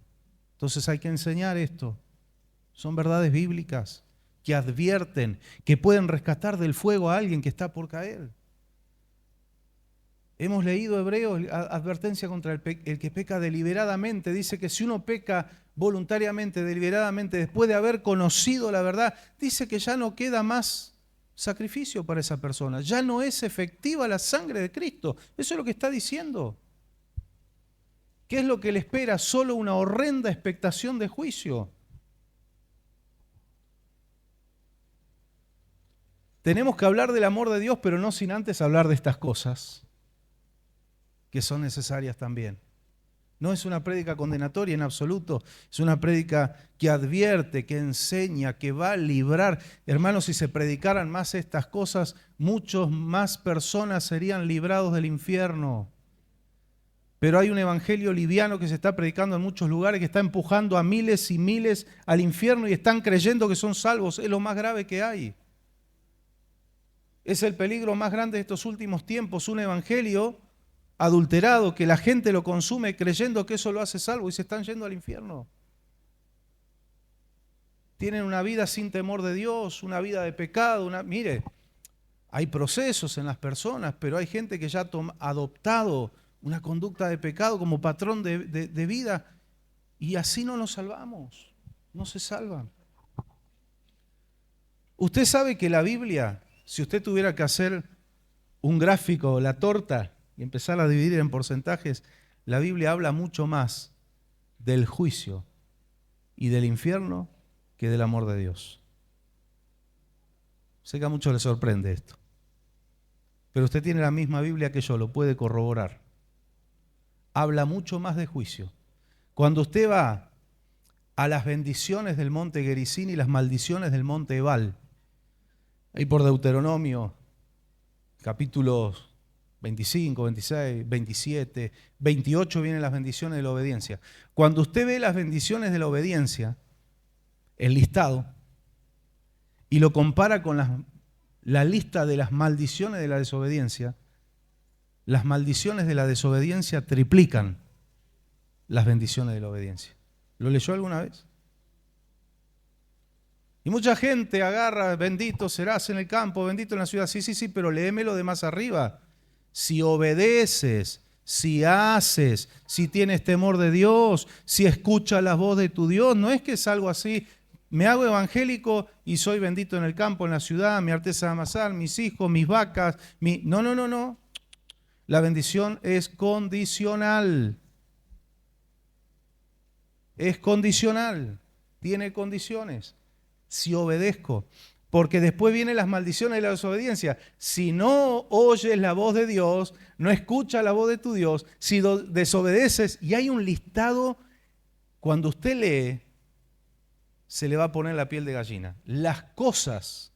Entonces hay que enseñar esto. Son verdades bíblicas que advierten, que pueden rescatar del fuego a alguien que está por caer. Hemos leído Hebreos, advertencia contra el que peca deliberadamente. Dice que si uno peca voluntariamente, deliberadamente, después de haber conocido la verdad, dice que ya no queda más sacrificio para esa persona. Ya no es efectiva la sangre de Cristo. Eso es lo que está diciendo. ¿Qué es lo que le espera? Solo una horrenda expectación de juicio. Tenemos que hablar del amor de Dios, pero no sin antes hablar de estas cosas que son necesarias también. No es una prédica condenatoria en absoluto, es una prédica que advierte, que enseña, que va a librar. Hermanos, si se predicaran más estas cosas, muchas más personas serían librados del infierno. Pero hay un evangelio liviano que se está predicando en muchos lugares, que está empujando a miles y miles al infierno y están creyendo que son salvos. Es lo más grave que hay. Es el peligro más grande de estos últimos tiempos, un evangelio adulterado, que la gente lo consume creyendo que eso lo hace salvo y se están yendo al infierno. Tienen una vida sin temor de Dios, una vida de pecado. Mire, hay procesos en las personas, pero hay gente que ya ha adoptado una conducta de pecado como patrón de vida y así no nos salvamos, no se salvan. Usted sabe que la Biblia, si usted tuviera que hacer un gráfico, la torta, y empezar a dividir en porcentajes, la Biblia habla mucho más del juicio y del infierno que del amor de Dios. Sé que a muchos les sorprende esto, pero usted tiene la misma Biblia que yo, lo puede corroborar. Habla mucho más de juicio. Cuando usted va a las bendiciones del monte Gerizim y las maldiciones del monte Ebal, ahí por Deuteronomio, capítulos 25, 26, 27, 28 vienen las bendiciones de la obediencia. Cuando usted ve las bendiciones de la obediencia, el listado, y lo compara con la lista de las maldiciones de la desobediencia, las maldiciones de la desobediencia triplican las bendiciones de la obediencia. ¿Lo leyó alguna vez? Y mucha gente agarra, bendito serás en el campo, bendito en la ciudad. Sí, sí, sí, pero léemelo de más arriba. Si obedeces, si haces, si tienes temor de Dios, si escuchas la voz de tu Dios, no es que es algo así, me hago evangélico y soy bendito en el campo, en la ciudad, mi artesa de amasar, mis hijos, mis vacas, No, no, no, no. La bendición es condicional. Es condicional, tiene condiciones. Si obedezco, porque después vienen las maldiciones de la desobediencia. Si no oyes la voz de Dios, no escuchas la voz de tu Dios, si desobedeces, y hay un listado, cuando usted lee, se le va a poner la piel de gallina. Las cosas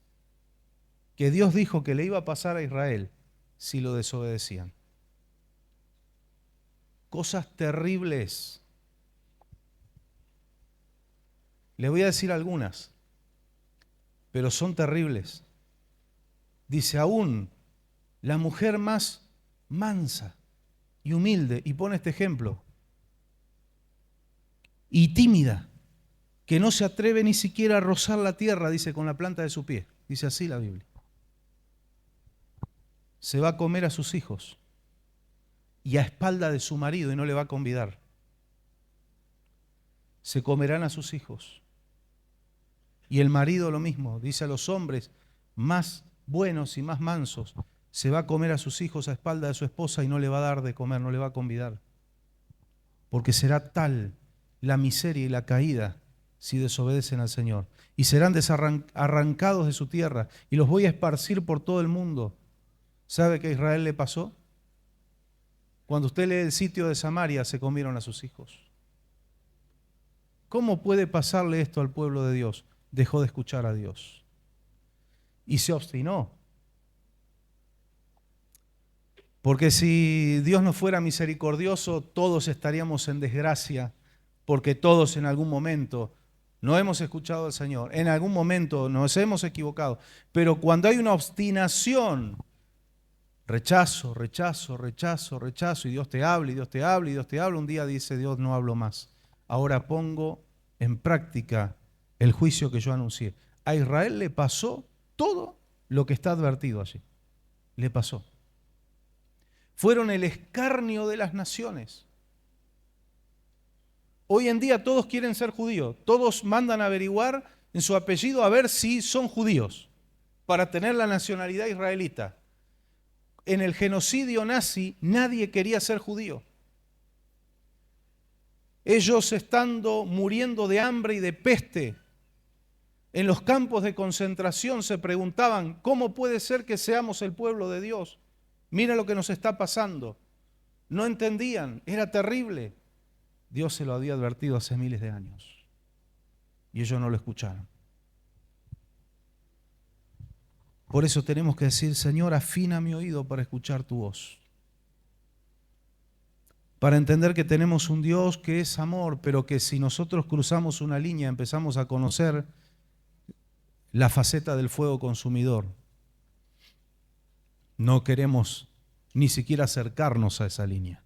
que Dios dijo que le iba a pasar a Israel si lo desobedecían. Cosas terribles. Le voy a decir algunas, pero son terribles. Dice, aún la mujer más mansa y humilde, y pone este ejemplo, y tímida, que no se atreve ni siquiera a rozar la tierra, dice, con la planta de su pie. Dice así la Biblia. Se va a comer a sus hijos y a espalda de su marido y no le va a convidar. Se comerán a sus hijos. Y el marido lo mismo, dice a los hombres más buenos y más mansos, se va a comer a sus hijos a espalda de su esposa y no le va a dar de comer, no le va a convidar. Porque será tal la miseria y la caída si desobedecen al Señor. Y serán arrancados de su tierra y los voy a esparcir por todo el mundo. ¿Sabe qué a Israel le pasó? Cuando usted lee el sitio de Samaria, se comieron a sus hijos. ¿Cómo puede pasarle esto al pueblo de Dios? Dejó de escuchar a Dios y se obstinó. Porque si Dios no fuera misericordioso, todos estaríamos en desgracia, porque todos en algún momento no hemos escuchado al Señor, en algún momento nos hemos equivocado. Pero cuando hay una obstinación, rechazo, rechazo, rechazo, rechazo, y Dios te habla, y Dios te habla, y Dios te habla, un día dice Dios, no hablo más. Ahora pongo en práctica el juicio que yo anuncié. A Israel le pasó todo lo que está advertido allí. Le pasó. Fueron el escarnio de las naciones. Hoy en día todos quieren ser judíos. Todos mandan a averiguar en su apellido a ver si son judíos para tener la nacionalidad israelita. En el genocidio nazi nadie quería ser judío. Ellos estando muriendo de hambre y de peste, en los campos de concentración se preguntaban, ¿cómo puede ser que seamos el pueblo de Dios? Mira lo que nos está pasando. No entendían, era terrible. Dios se lo había advertido hace miles de años y ellos no lo escucharon. Por eso tenemos que decir, Señor, afina mi oído para escuchar tu voz. Para entender que tenemos un Dios que es amor, pero que si nosotros cruzamos una línea empezamos a conocer la faceta del fuego consumidor. No queremos ni siquiera acercarnos a esa línea.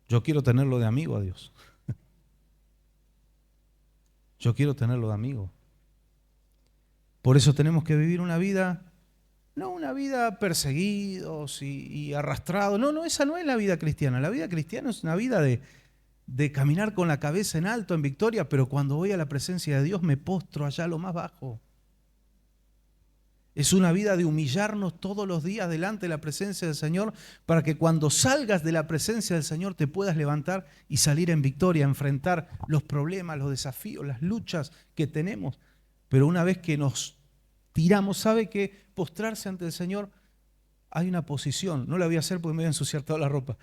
Yo quiero tenerlo de amigo a Dios. Yo quiero tenerlo de amigo. Por eso tenemos que vivir una vida, no una vida perseguidos y arrastrados. No, esa no es la vida cristiana. La vida cristiana es una vida de caminar con la cabeza en alto, en victoria, pero cuando voy a la presencia de Dios me postro allá a lo más bajo. Es una vida de humillarnos todos los días delante de la presencia del Señor para que cuando salgas de la presencia del Señor te puedas levantar y salir en victoria, enfrentar los problemas, los desafíos, las luchas que tenemos. Pero una vez que nos tiramos, sabe que postrarse ante el Señor hay una posición. No la voy a hacer porque me voy a ensuciar toda la ropa.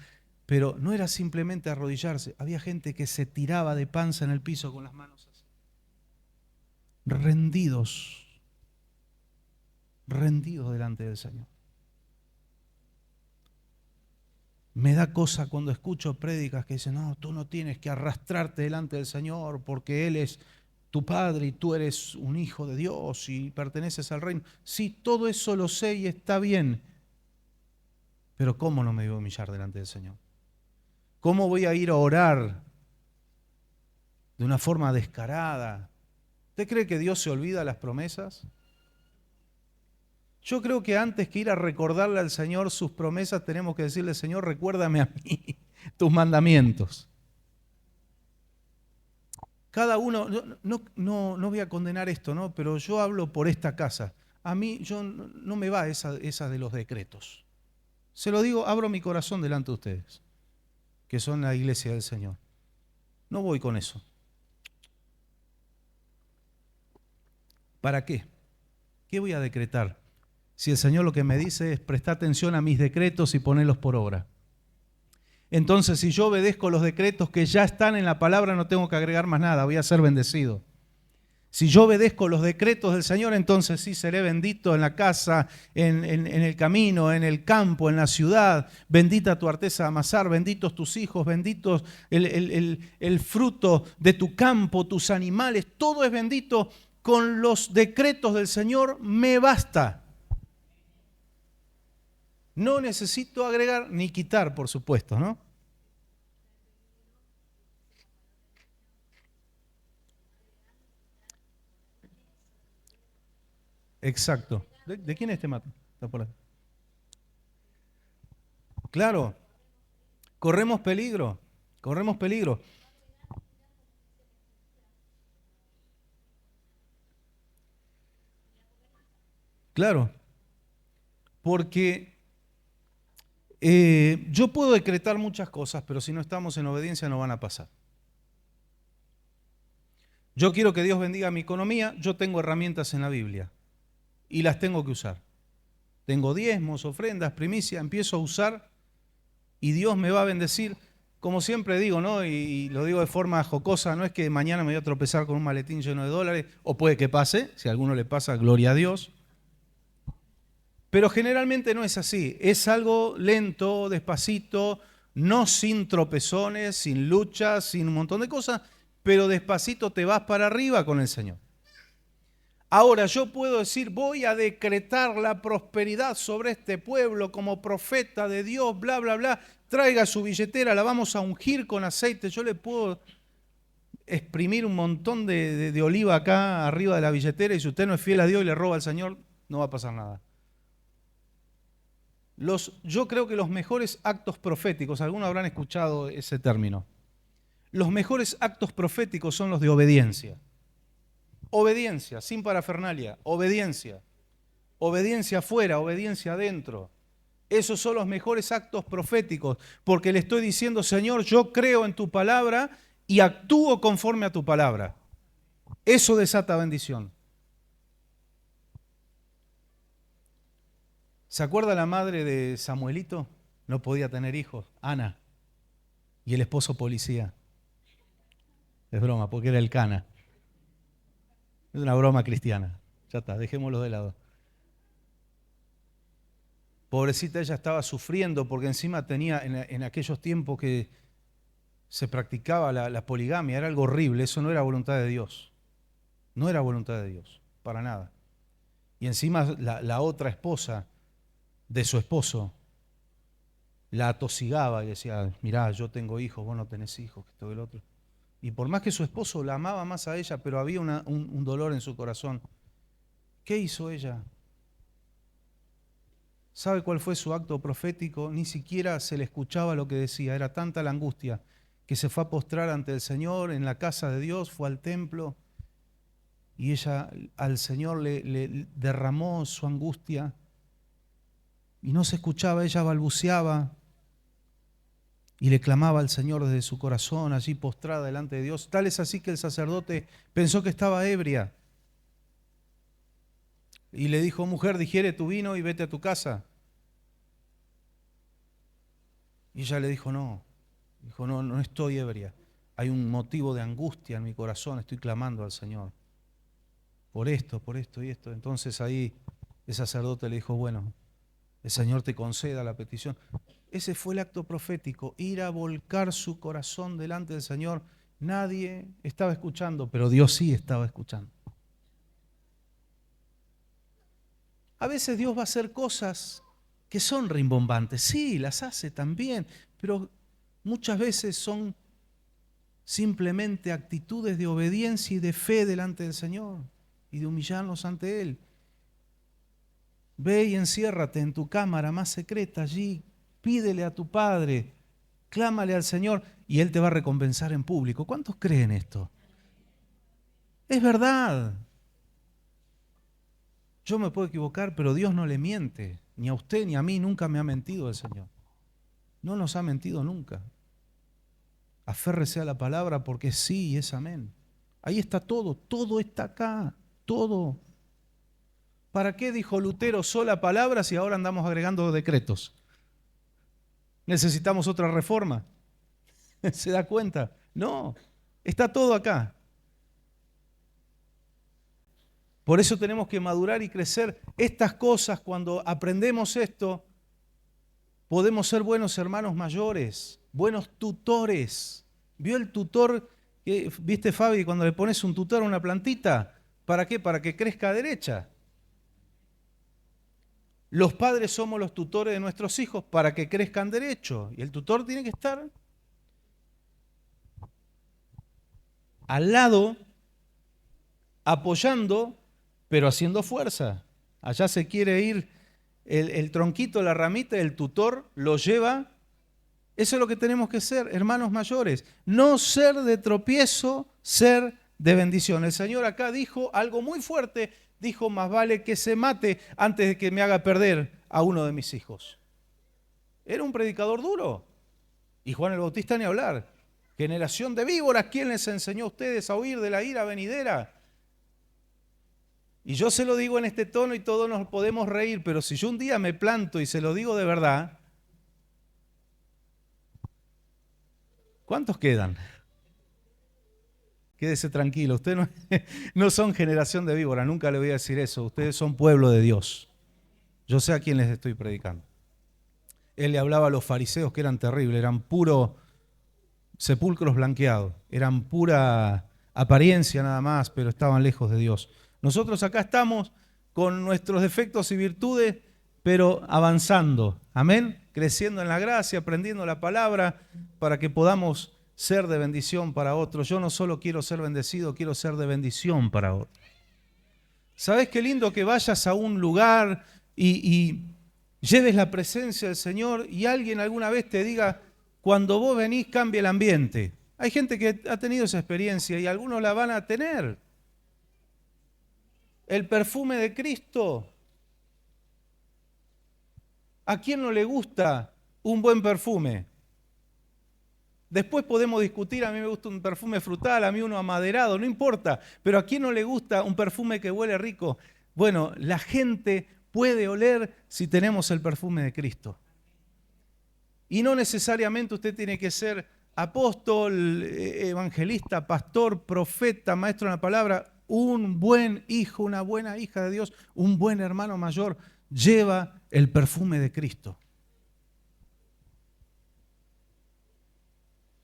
Pero no era simplemente arrodillarse. Había gente que se tiraba de panza en el piso con las manos así. Rendidos delante del Señor. Me da cosa cuando escucho prédicas que dicen, no, tú no tienes que arrastrarte delante del Señor porque Él es tu padre y tú eres un hijo de Dios y perteneces al reino. Sí, todo eso lo sé y está bien, pero ¿cómo no me voy a humillar delante del Señor? ¿Cómo voy a ir a orar de una forma descarada? ¿Usted cree que Dios se olvida las promesas? Yo creo que antes que ir a recordarle al Señor sus promesas, tenemos que decirle, Señor, recuérdame a mí tus mandamientos. Cada uno, no voy a condenar esto, ¿no? Pero yo hablo por esta casa. A mí no me va esa de los decretos. Se lo digo, abro mi corazón delante de ustedes, que son la iglesia del Señor. No voy con eso. ¿Para qué? ¿Qué voy a decretar? Si el Señor lo que me dice es prestar atención a mis decretos y ponerlos por obra. Entonces, si yo obedezco los decretos que ya están en la palabra, no tengo que agregar más nada, voy a ser bendecido. Si yo obedezco los decretos del Señor, entonces sí seré bendito en la casa, en el camino, en el campo, en la ciudad. Bendita tu arteza de amasar, benditos tus hijos, benditos el fruto de tu campo, tus animales, todo es bendito. Con los decretos del Señor me basta. No necesito agregar ni quitar, por supuesto, ¿no? Exacto. ¿De quién es este mate? Está por ahí. Claro, corremos peligro, corremos peligro. Claro, porque yo puedo decretar muchas cosas, pero si no estamos en obediencia no van a pasar. Yo quiero que Dios bendiga mi economía, yo tengo herramientas en la Biblia y las tengo que usar. Tengo diezmos, ofrendas, primicias, empiezo a usar y Dios me va a bendecir. Como siempre digo, ¿no? Y lo digo de forma jocosa, no es que mañana me voy a tropezar con un maletín lleno de dólares, o puede que pase, si a alguno le pasa, gloria a Dios. Pero generalmente no es así, es algo lento, despacito, no sin tropezones, sin luchas, sin un montón de cosas, pero despacito te vas para arriba con el Señor. Ahora yo puedo decir, voy a decretar la prosperidad sobre este pueblo como profeta de Dios, bla, bla, bla, traiga su billetera, la vamos a ungir con aceite, yo le puedo exprimir un montón de oliva acá arriba de la billetera y si usted no es fiel a Dios y le roba al Señor, no va a pasar nada. Yo creo que los mejores actos proféticos, algunos habrán escuchado ese término, los mejores actos proféticos son los de obediencia. Obediencia, sin parafernalia, obediencia. Obediencia afuera, obediencia adentro. Esos son los mejores actos proféticos, porque le estoy diciendo, Señor, yo creo en tu palabra y actúo conforme a tu palabra. Eso desata bendición. ¿Se acuerda la madre de Samuelito? No podía tener hijos, Ana, y el esposo policía. Es broma, porque era el Cana. Es una broma cristiana. Ya está, dejémoslo de lado. Pobrecita, ella estaba sufriendo porque encima tenía en aquellos tiempos que se practicaba la poligamia, era algo horrible, eso no era voluntad de Dios. No era voluntad de Dios, para nada. Y encima la otra esposa de su esposo la atosigaba y decía, mirá, yo tengo hijos, vos no tenés hijos, que esto y el otro. Y por más que su esposo la amaba más a ella, pero había un dolor en su corazón. ¿Qué hizo ella? ¿Sabe cuál fue su acto profético? Ni siquiera se le escuchaba lo que decía, era tanta la angustia que se fue a postrar ante el Señor en la casa de Dios, fue al templo y ella al Señor le derramó su angustia y no se escuchaba, ella balbuceaba y le clamaba al Señor desde su corazón, allí postrada delante de Dios. Tal es así que el sacerdote pensó que estaba ebria y le dijo, mujer, digiere tu vino y vete a tu casa. Y ella le dijo, no, no estoy ebria. Hay un motivo de angustia en mi corazón, estoy clamando al Señor. Por esto y esto. Entonces ahí el sacerdote le dijo, bueno, el Señor te conceda la petición. Ese fue el acto profético, ir a volcar su corazón delante del Señor. Nadie estaba escuchando, pero Dios sí estaba escuchando. A veces Dios va a hacer cosas que son rimbombantes. Sí, las hace también, pero muchas veces son simplemente actitudes de obediencia y de fe delante del Señor y de humillarnos ante Él. Ve y enciérrate en tu cámara más secreta allí, pídele a tu Padre, clámale al Señor y Él te va a recompensar en público. ¿Cuántos creen esto? Es verdad. Yo me puedo equivocar, pero Dios no le miente. Ni a usted ni a mí nunca me ha mentido el Señor. No nos ha mentido nunca. Aférrese a la palabra porque sí y es amén. Ahí está todo, todo está acá, todo. ¿Para qué dijo Lutero sola palabra si ahora andamos agregando decretos? ¿Necesitamos otra reforma? ¿Se da cuenta? No, está todo acá. Por eso tenemos que madurar y crecer. Estas cosas, cuando aprendemos esto, podemos ser buenos hermanos mayores, buenos tutores. ¿Vio el tutor? ¿Viste, Fabi, cuando le pones un tutor a una plantita? ¿Para qué? Para que crezca derecha. Los padres somos los tutores de nuestros hijos para que crezcan derecho. Y el tutor tiene que estar al lado, apoyando, pero haciendo fuerza. Allá se quiere ir el tronquito, la ramita, el tutor lo lleva. Eso es lo que tenemos que ser, hermanos mayores. No ser de tropiezo, ser de bendición. El Señor acá dijo algo muy fuerte. Dijo, más vale que se mate antes de que me haga perder a uno de mis hijos. Era un predicador duro. Y Juan el Bautista ni hablar. Generación de víboras, ¿quién les enseñó a ustedes a huir de la ira venidera? Y yo se lo digo en este tono y todos nos podemos reír, pero si yo un día me planto y se lo digo de verdad, ¿cuántos quedan? Quédese tranquilo, ustedes no son generación de víbora, nunca le voy a decir eso, ustedes son pueblo de Dios. Yo sé a quién les estoy predicando. Él le hablaba a los fariseos que eran terribles, eran puros sepulcros blanqueados, eran pura apariencia nada más, pero estaban lejos de Dios. Nosotros acá estamos con nuestros defectos y virtudes, pero avanzando, amén, creciendo en la gracia, aprendiendo la palabra para que podamos ser de bendición para otros. Yo no solo quiero ser bendecido, quiero ser de bendición para otros. ¿Sabés qué lindo que vayas a un lugar y lleves la presencia del Señor y alguien alguna vez te diga, cuando vos venís cambia el ambiente? Hay gente que ha tenido esa experiencia y algunos la van a tener. El perfume de Cristo. ¿A quién no le gusta un buen perfume? Después podemos discutir, a mí me gusta un perfume frutal, a mí uno amaderado, no importa, pero ¿a quién no le gusta un perfume que huele rico? Bueno, la gente puede oler si tenemos el perfume de Cristo. Y no necesariamente usted tiene que ser apóstol, evangelista, pastor, profeta, maestro en la palabra. Un buen hijo, una buena hija de Dios, un buen hermano mayor lleva el perfume de Cristo.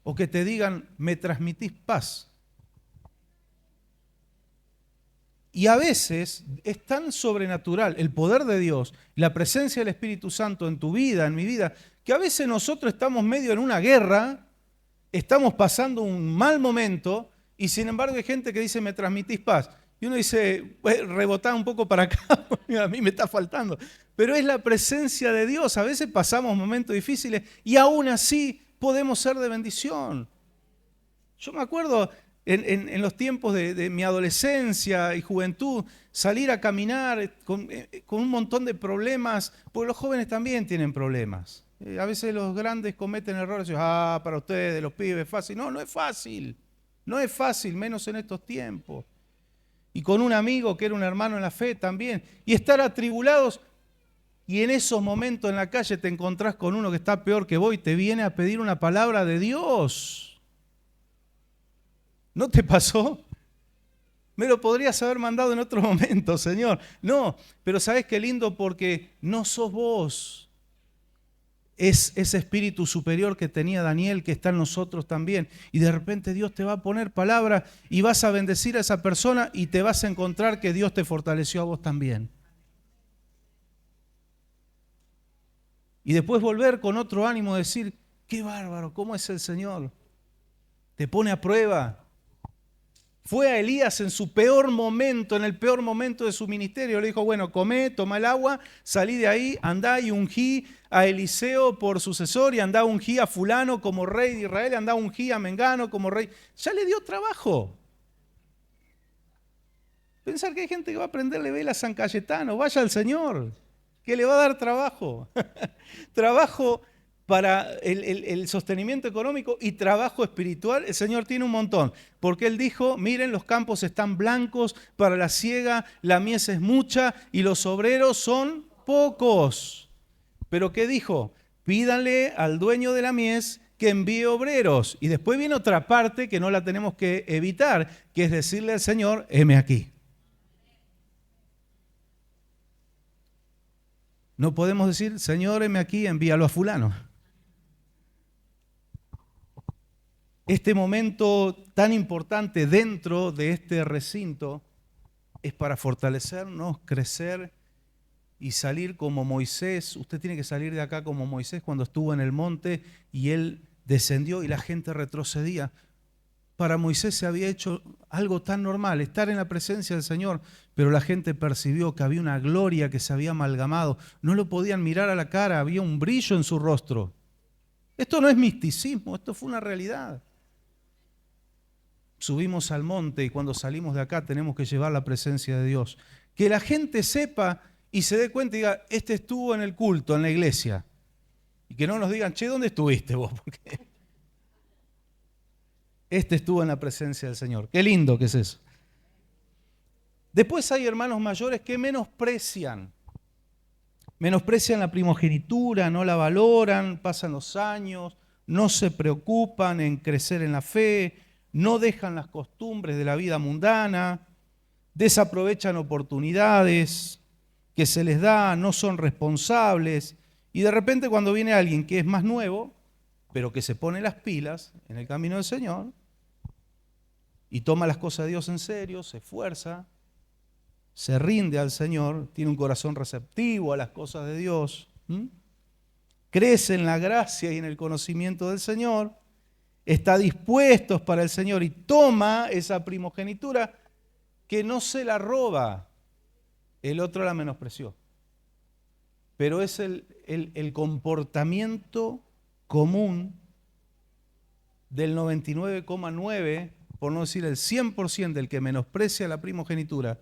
O que te digan, me transmitís paz. Y a veces es tan sobrenatural el poder de Dios, la presencia del Espíritu Santo en tu vida, en mi vida, que a veces nosotros estamos medio en una guerra, estamos pasando un mal momento y sin embargo hay gente que dice, me transmitís paz. Y uno dice, rebotá un poco para acá, a mí me está faltando. Pero es la presencia de Dios. A veces pasamos momentos difíciles y aún así podemos ser de bendición. Yo me acuerdo en los tiempos de mi adolescencia y juventud, salir a caminar con un montón de problemas, porque los jóvenes también tienen problemas. A veces los grandes cometen errores y dicen, para ustedes, los pibes, es fácil. No, no es fácil. No es fácil, menos en estos tiempos. Y con un amigo que era un hermano en la fe también. Y estar atribulados. Y en esos momentos en la calle te encontrás con uno que está peor que vos y te viene a pedir una palabra de Dios. ¿No te pasó? Me lo podrías haber mandado en otro momento, Señor. No, pero ¿sabés qué lindo? Porque no sos vos. es ese espíritu superior que tenía Daniel, que está en nosotros también. Y de repente Dios te va a poner palabra y vas a bendecir a esa persona y te vas a encontrar que Dios te fortaleció a vos también. Y después volver con otro ánimo, decir, qué bárbaro, ¿cómo es el Señor? Te pone a prueba. Fue a Elías en su peor momento, en el peor momento de su ministerio. Le dijo, bueno, comé, toma el agua, salí de ahí, andá y ungí a Eliseo por sucesor y andá ungí a fulano como rey de Israel, andá ungí a Mengano como rey. Ya le dio trabajo. Pensar que hay gente que va a prenderle vela a San Cayetano, vaya al Señor, que le va a dar trabajo. Trabajo para el sostenimiento económico y trabajo espiritual, el Señor tiene un montón. Porque Él dijo, miren, los campos están blancos para la siega, la mies es mucha y los obreros son pocos. Pero ¿qué dijo? Pídanle al dueño de la mies que envíe obreros. Y después viene otra parte que no la tenemos que evitar, que es decirle al Señor, heme aquí. No podemos decir, Señor, heme aquí, envíalo a fulano. Este momento tan importante dentro de este recinto es para fortalecernos, crecer y salir como Moisés. Usted tiene que salir de acá como Moisés cuando estuvo en el monte y él descendió y la gente retrocedía. Para Moisés se había hecho algo tan normal, estar en la presencia del Señor, pero la gente percibió que había una gloria que se había amalgamado. No lo podían mirar a la cara, había un brillo en su rostro. Esto no es misticismo, esto fue una realidad. Subimos al monte y cuando salimos de acá tenemos que llevar la presencia de Dios. Que la gente sepa y se dé cuenta y diga, este estuvo en el culto, en la iglesia. Y que no nos digan, che, ¿dónde estuviste vos? Porque este estuvo en la presencia del Señor. Qué lindo que es eso. Después hay hermanos mayores que menosprecian la primogenitura, no la valoran, pasan los años, no se preocupan en crecer en la fe, no dejan las costumbres de la vida mundana, desaprovechan oportunidades que se les da, no son responsables. Y de repente cuando viene alguien que es más nuevo, pero que se pone las pilas en el camino del Señor y toma las cosas de Dios en serio, se esfuerza, se rinde al Señor, tiene un corazón receptivo a las cosas de Dios, crece en la gracia y en el conocimiento del Señor, está dispuesto para el Señor y toma esa primogenitura que no se la roba, el otro la menospreció. Pero es el comportamiento común del 99,9%, por no decir el 100% del que menosprecia la primogenitura,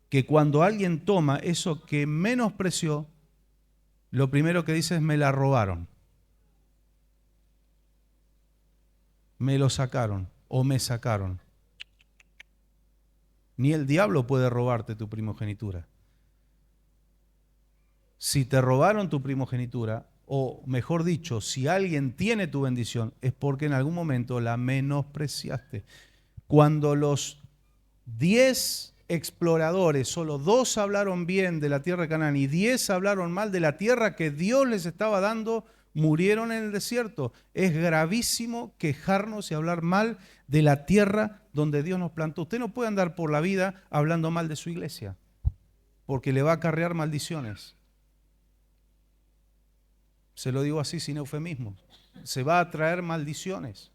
que cuando alguien toma eso que menospreció, lo primero que dice es me la robaron, me lo sacaron o me sacaron. Ni el diablo puede robarte tu primogenitura. Si te robaron tu primogenitura, o mejor dicho, si alguien tiene tu bendición, es porque en algún momento la menospreciaste. Cuando los 10 exploradores, solo 2 hablaron bien de la tierra de Canaán y 10 hablaron mal de la tierra que Dios les estaba dando, murieron en el desierto. Es gravísimo quejarnos y hablar mal de la tierra donde Dios nos plantó. Usted no puede andar por la vida hablando mal de su iglesia, porque le va a acarrear maldiciones. Se lo digo así sin eufemismo. Se va a traer maldiciones.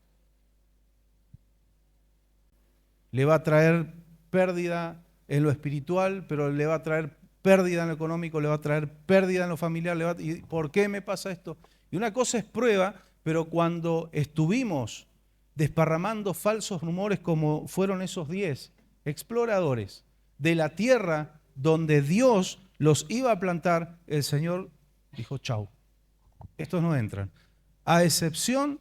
Le va a traer pérdida en lo espiritual, pero le va a traer pérdida en lo económico, le va a traer pérdida en lo familiar. ¿Y por qué me pasa esto? Y una cosa es prueba, pero cuando estuvimos desparramando falsos rumores como fueron esos 10 exploradores de la tierra donde Dios los iba a plantar, el Señor dijo, chau, estos no entran. A excepción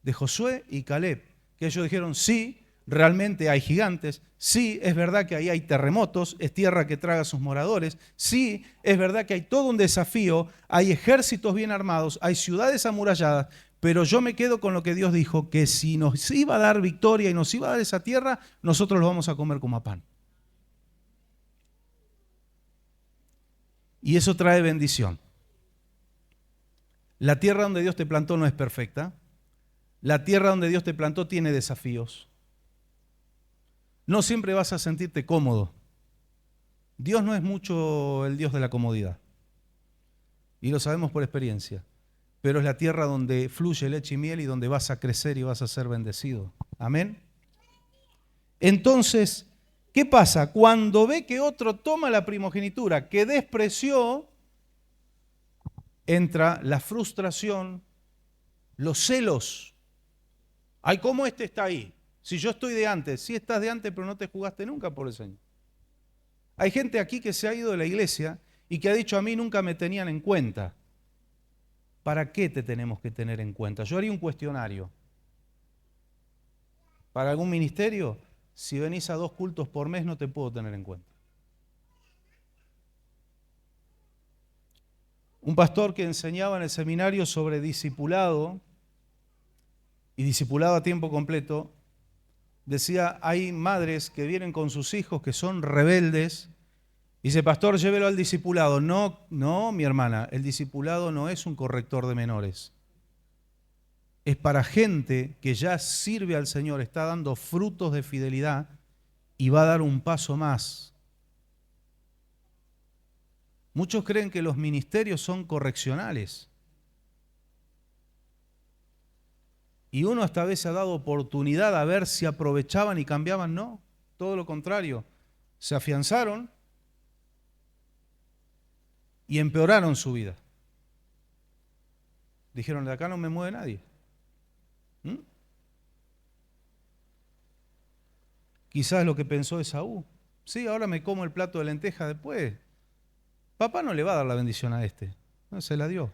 de Josué y Caleb, que ellos dijeron, sí, realmente hay gigantes, sí, es verdad que ahí hay terremotos, es tierra que traga a sus moradores, sí, es verdad que hay todo un desafío, hay ejércitos bien armados, hay ciudades amuralladas, pero yo me quedo con lo que Dios dijo, que si nos iba a dar victoria y nos iba a dar esa tierra, nosotros lo vamos a comer como a pan. Y eso trae bendición. La tierra donde Dios te plantó no es perfecta. La tierra donde Dios te plantó tiene desafíos. No siempre vas a sentirte cómodo. Dios no es mucho el Dios de la comodidad. Y lo sabemos por experiencia. Pero es la tierra donde fluye leche y miel y donde vas a crecer y vas a ser bendecido. Amén. Entonces, ¿qué pasa? Cuando ve que otro toma la primogenitura que despreció, entra la frustración, los celos. Ay, ¿cómo este está ahí? Si yo estoy de antes, sí estás de antes, pero no te jugaste nunca por el Señor. Hay gente aquí que se ha ido de la iglesia y que ha dicho, a mí nunca me tenían en cuenta. ¿Para qué te tenemos que tener en cuenta? Yo haría un cuestionario. Para algún ministerio, si venís a 2 cultos por mes, no te puedo tener en cuenta. Un pastor que enseñaba en el seminario sobre discipulado y discipulado a tiempo completo, decía, hay madres que vienen con sus hijos que son rebeldes. Dice, pastor, llévelo al discipulado. No, mi hermana, el discipulado no es un corrector de menores. Es para gente que ya sirve al Señor, está dando frutos de fidelidad y va a dar un paso más. Muchos creen que los ministerios son correccionales. Y uno hasta a veces ha dado oportunidad a ver si aprovechaban y cambiaban. No, todo lo contrario. Se afianzaron y empeoraron su vida. Dijeron, de acá no me mueve nadie. Quizás lo que pensó Esaú. Sí, ahora me como el plato de lenteja después. Papá no le va a dar la bendición a este. No, se la dio.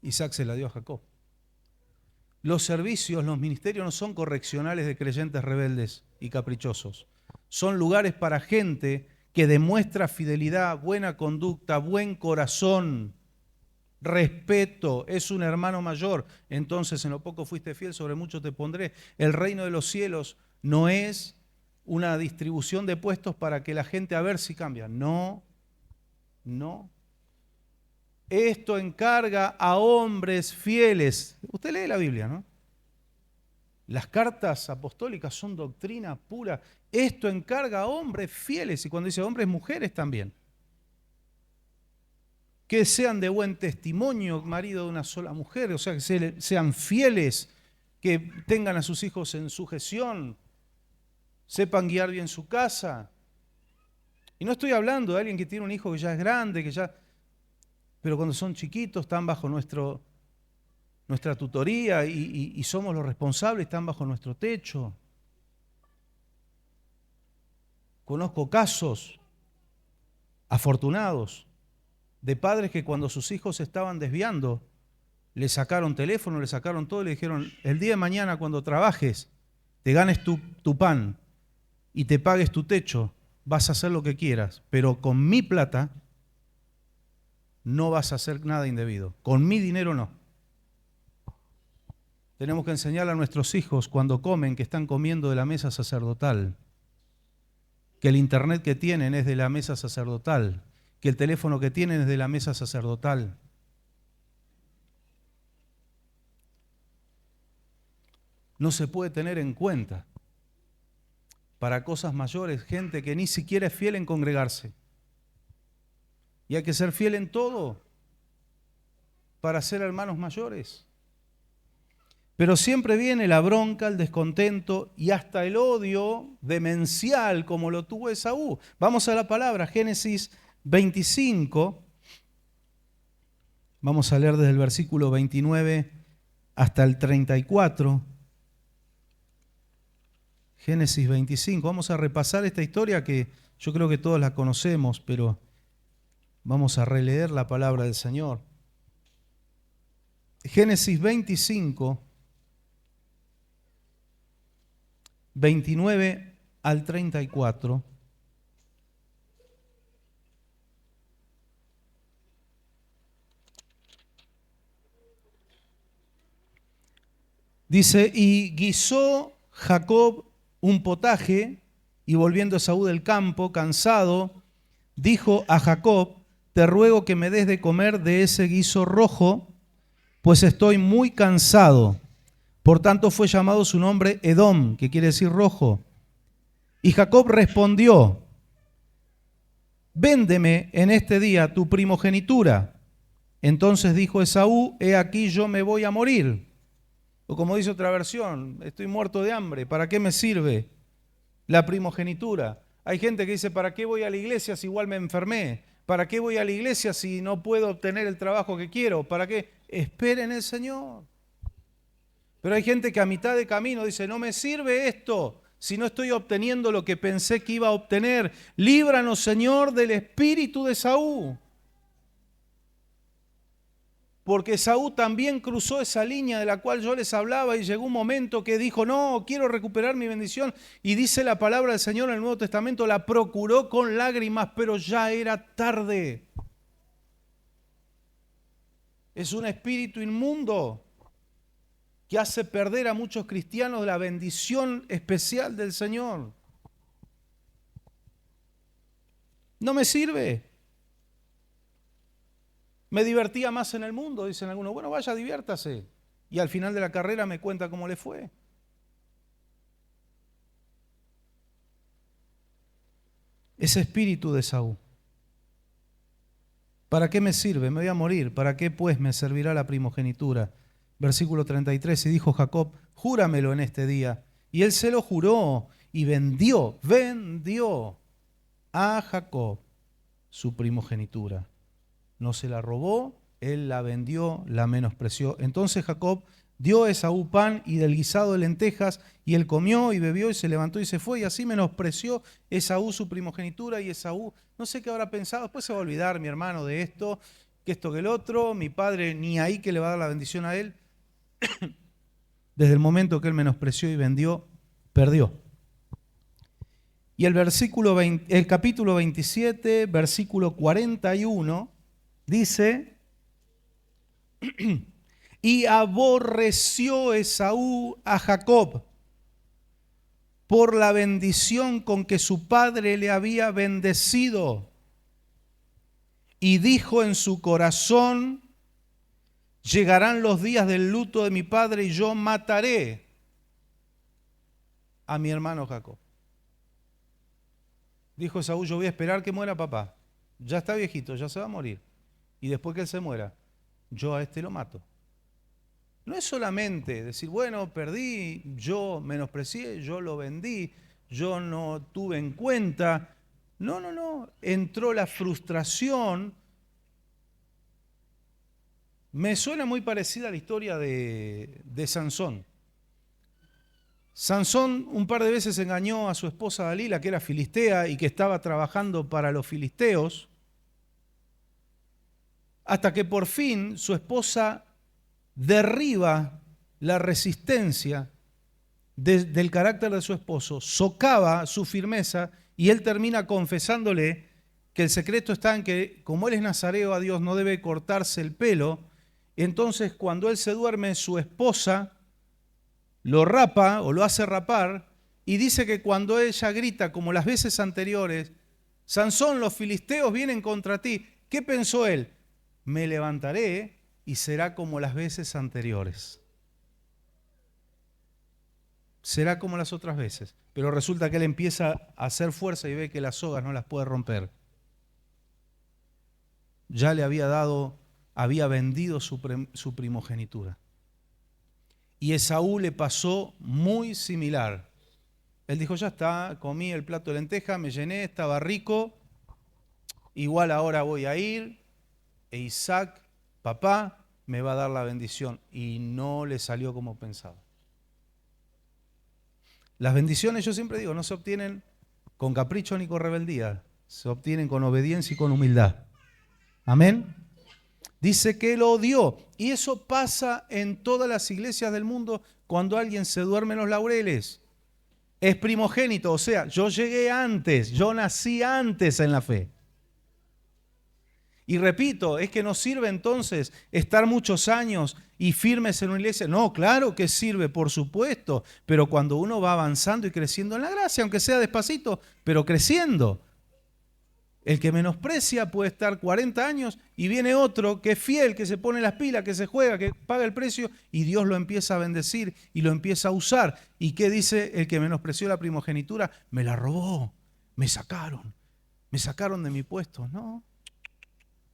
Isaac se la dio a Jacob. Los servicios, los ministerios no son correccionales de creyentes rebeldes y caprichosos. Son lugares para gente que demuestra fidelidad, buena conducta, buen corazón, respeto, es un hermano mayor. Entonces, en lo poco fuiste fiel, sobre mucho te pondré. El reino de los cielos no es una distribución de puestos para que la gente a ver si cambia. No. Esto encarga a hombres fieles. Usted lee la Biblia, ¿no? Las cartas apostólicas son doctrina pura. Esto encarga a hombres fieles. Y cuando dice hombres, mujeres también. Que sean de buen testimonio, marido de una sola mujer. O sea, que sean fieles, que tengan a sus hijos en sujeción, sepan guiar bien su casa. Y no estoy hablando de alguien que tiene un hijo que ya es grande, pero cuando son chiquitos están bajo nuestra tutoría y somos los responsables, están bajo nuestro techo. Conozco casos afortunados de padres que cuando sus hijos se estaban desviando, le sacaron teléfono, le sacaron todo y le dijeron, el día de mañana cuando trabajes, te ganes tu pan y te pagues tu techo, vas a hacer lo que quieras, pero con mi plata no vas a hacer nada indebido. Con mi dinero no. Tenemos que enseñarle a nuestros hijos cuando comen que están comiendo de la mesa sacerdotal, que el internet que tienen es de la mesa sacerdotal, que el teléfono que tienen es de la mesa sacerdotal. No se puede tener en cuenta para cosas mayores gente que ni siquiera es fiel en congregarse. Y hay que ser fiel en todo para ser hermanos mayores. Pero siempre viene la bronca, el descontento y hasta el odio demencial como lo tuvo Esaú. Vamos a la palabra, Génesis 25. Vamos a leer desde el versículo 29 hasta el 34. Génesis 25. Vamos a repasar esta historia que yo creo que todos la conocemos, pero vamos a releer la palabra del Señor. Génesis 25, 29 al 34. Dice, y guisó Jacob un potaje, y volviendo Esaú del campo, cansado, dijo a Jacob, te ruego que me des de comer de ese guiso rojo, pues estoy muy cansado. Por tanto fue llamado su nombre Edom, que quiere decir rojo. Y Jacob respondió, véndeme en este día tu primogenitura. Entonces dijo Esaú, he aquí yo me voy a morir. O como dice otra versión, estoy muerto de hambre, ¿para qué me sirve la primogenitura? Hay gente que dice, ¿para qué voy a la iglesia si igual me enfermé? ¿Para qué voy a la iglesia si no puedo obtener el trabajo que quiero? ¿Para qué? Esperen el Señor. Pero hay gente que a mitad de camino dice, no me sirve esto si no estoy obteniendo lo que pensé que iba a obtener. Líbranos, Señor, del espíritu de Esaú. Porque Esaú también cruzó esa línea de la cual yo les hablaba y llegó un momento que dijo, no, quiero recuperar mi bendición. Y dice la palabra del Señor en el Nuevo Testamento, la procuró con lágrimas, pero ya era tarde. Es un espíritu inmundo que hace perder a muchos cristianos la bendición especial del Señor. No me sirve. Me divertía más en el mundo, dicen algunos. Bueno, vaya, diviértase. Y al final de la carrera me cuenta cómo le fue. Ese espíritu de Esaú. ¿Para qué me sirve? Me voy a morir. ¿Para qué pues me servirá la primogenitura? Versículo 33, y dijo Jacob, júramelo en este día. Y él se lo juró y vendió a Jacob su primogenitura. No se la robó, él la vendió, la menospreció. Entonces Jacob dio a Esaú pan y del guisado de lentejas, y él comió y bebió y se levantó y se fue, y así menospreció Esaú su primogenitura, y Esaú, no sé qué habrá pensado, después se va a olvidar mi hermano de esto, que el otro, mi padre ni ahí que le va a dar la bendición a él. Desde el momento que él menospreció y vendió, perdió. Y el capítulo 27, versículo 41, dice, y aborreció Esaú a Jacob por la bendición con que su padre le había bendecido. Y dijo en su corazón, llegarán los días del luto de mi padre y yo mataré a mi hermano Jacob. Dijo Esaú, yo voy a esperar que muera papá. Ya está viejito, ya se va a morir. Y después que él se muera, yo a este lo mato. No es solamente decir, bueno, perdí, yo menosprecié, yo lo vendí, yo no tuve en cuenta. No. Entró la frustración. Me suena muy parecida a la historia de Sansón. Sansón un par de veces engañó a su esposa Dalila, que era filistea y que estaba trabajando para los filisteos, hasta que por fin su esposa derriba la resistencia del carácter de su esposo, socava su firmeza y él termina confesándole que el secreto está en que como él es nazareo a Dios no debe cortarse el pelo. Entonces cuando él se duerme, su esposa lo rapa o lo hace rapar y dice que cuando ella grita como las veces anteriores, Sansón, los filisteos vienen contra ti, ¿qué pensó él? Me levantaré y será como las veces anteriores. Será como las otras veces. Pero resulta que él empieza a hacer fuerza y ve que las sogas no las puede romper. Ya le había vendido su primogenitura. Y Esaú le pasó muy similar. Él dijo, ya está, comí el plato de lenteja, me llené, estaba rico, igual ahora voy a ir, e Isaac, papá, me va a dar la bendición. Y no le salió como pensaba. Las bendiciones, yo siempre digo, no se obtienen con capricho ni con rebeldía, se obtienen con obediencia y con humildad. Amén. Dice que lo odió. Y eso pasa en todas las iglesias del mundo cuando alguien se duerme en los laureles. Es primogénito, o sea, yo llegué antes, yo nací antes en la fe. Y repito, es que no sirve entonces estar muchos años y firmes en una iglesia. No, claro que sirve, por supuesto, pero cuando uno va avanzando y creciendo en la gracia, aunque sea despacito, pero creciendo. El que menosprecia puede estar 40 años y viene otro que es fiel, que se pone las pilas, que se juega, que paga el precio y Dios lo empieza a bendecir y lo empieza a usar. ¿Y qué dice el que menospreció la primogenitura? Me la robó, me sacaron de mi puesto. No,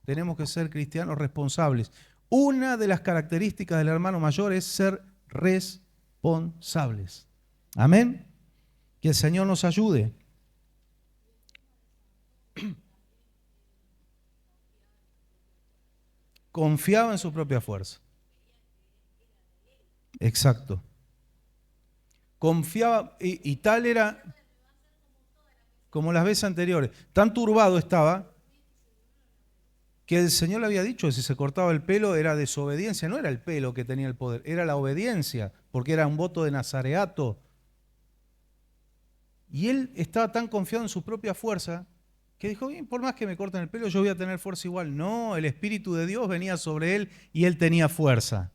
tenemos que ser cristianos responsables. Una de las características del hermano mayor es ser responsables. Amén. Que el Señor nos ayude. Confiaba en su propia fuerza. Exacto. Confiaba, y tal era como las veces anteriores. Tan turbado estaba que el Señor le había dicho que si se cortaba el pelo era desobediencia. No era el pelo que tenía el poder, era la obediencia, porque era un voto de nazareato. Y él estaba tan confiado en su propia fuerza que dijo, bien, por más que me corten el pelo, yo voy a tener fuerza igual. No, el Espíritu de Dios venía sobre él y él tenía fuerza.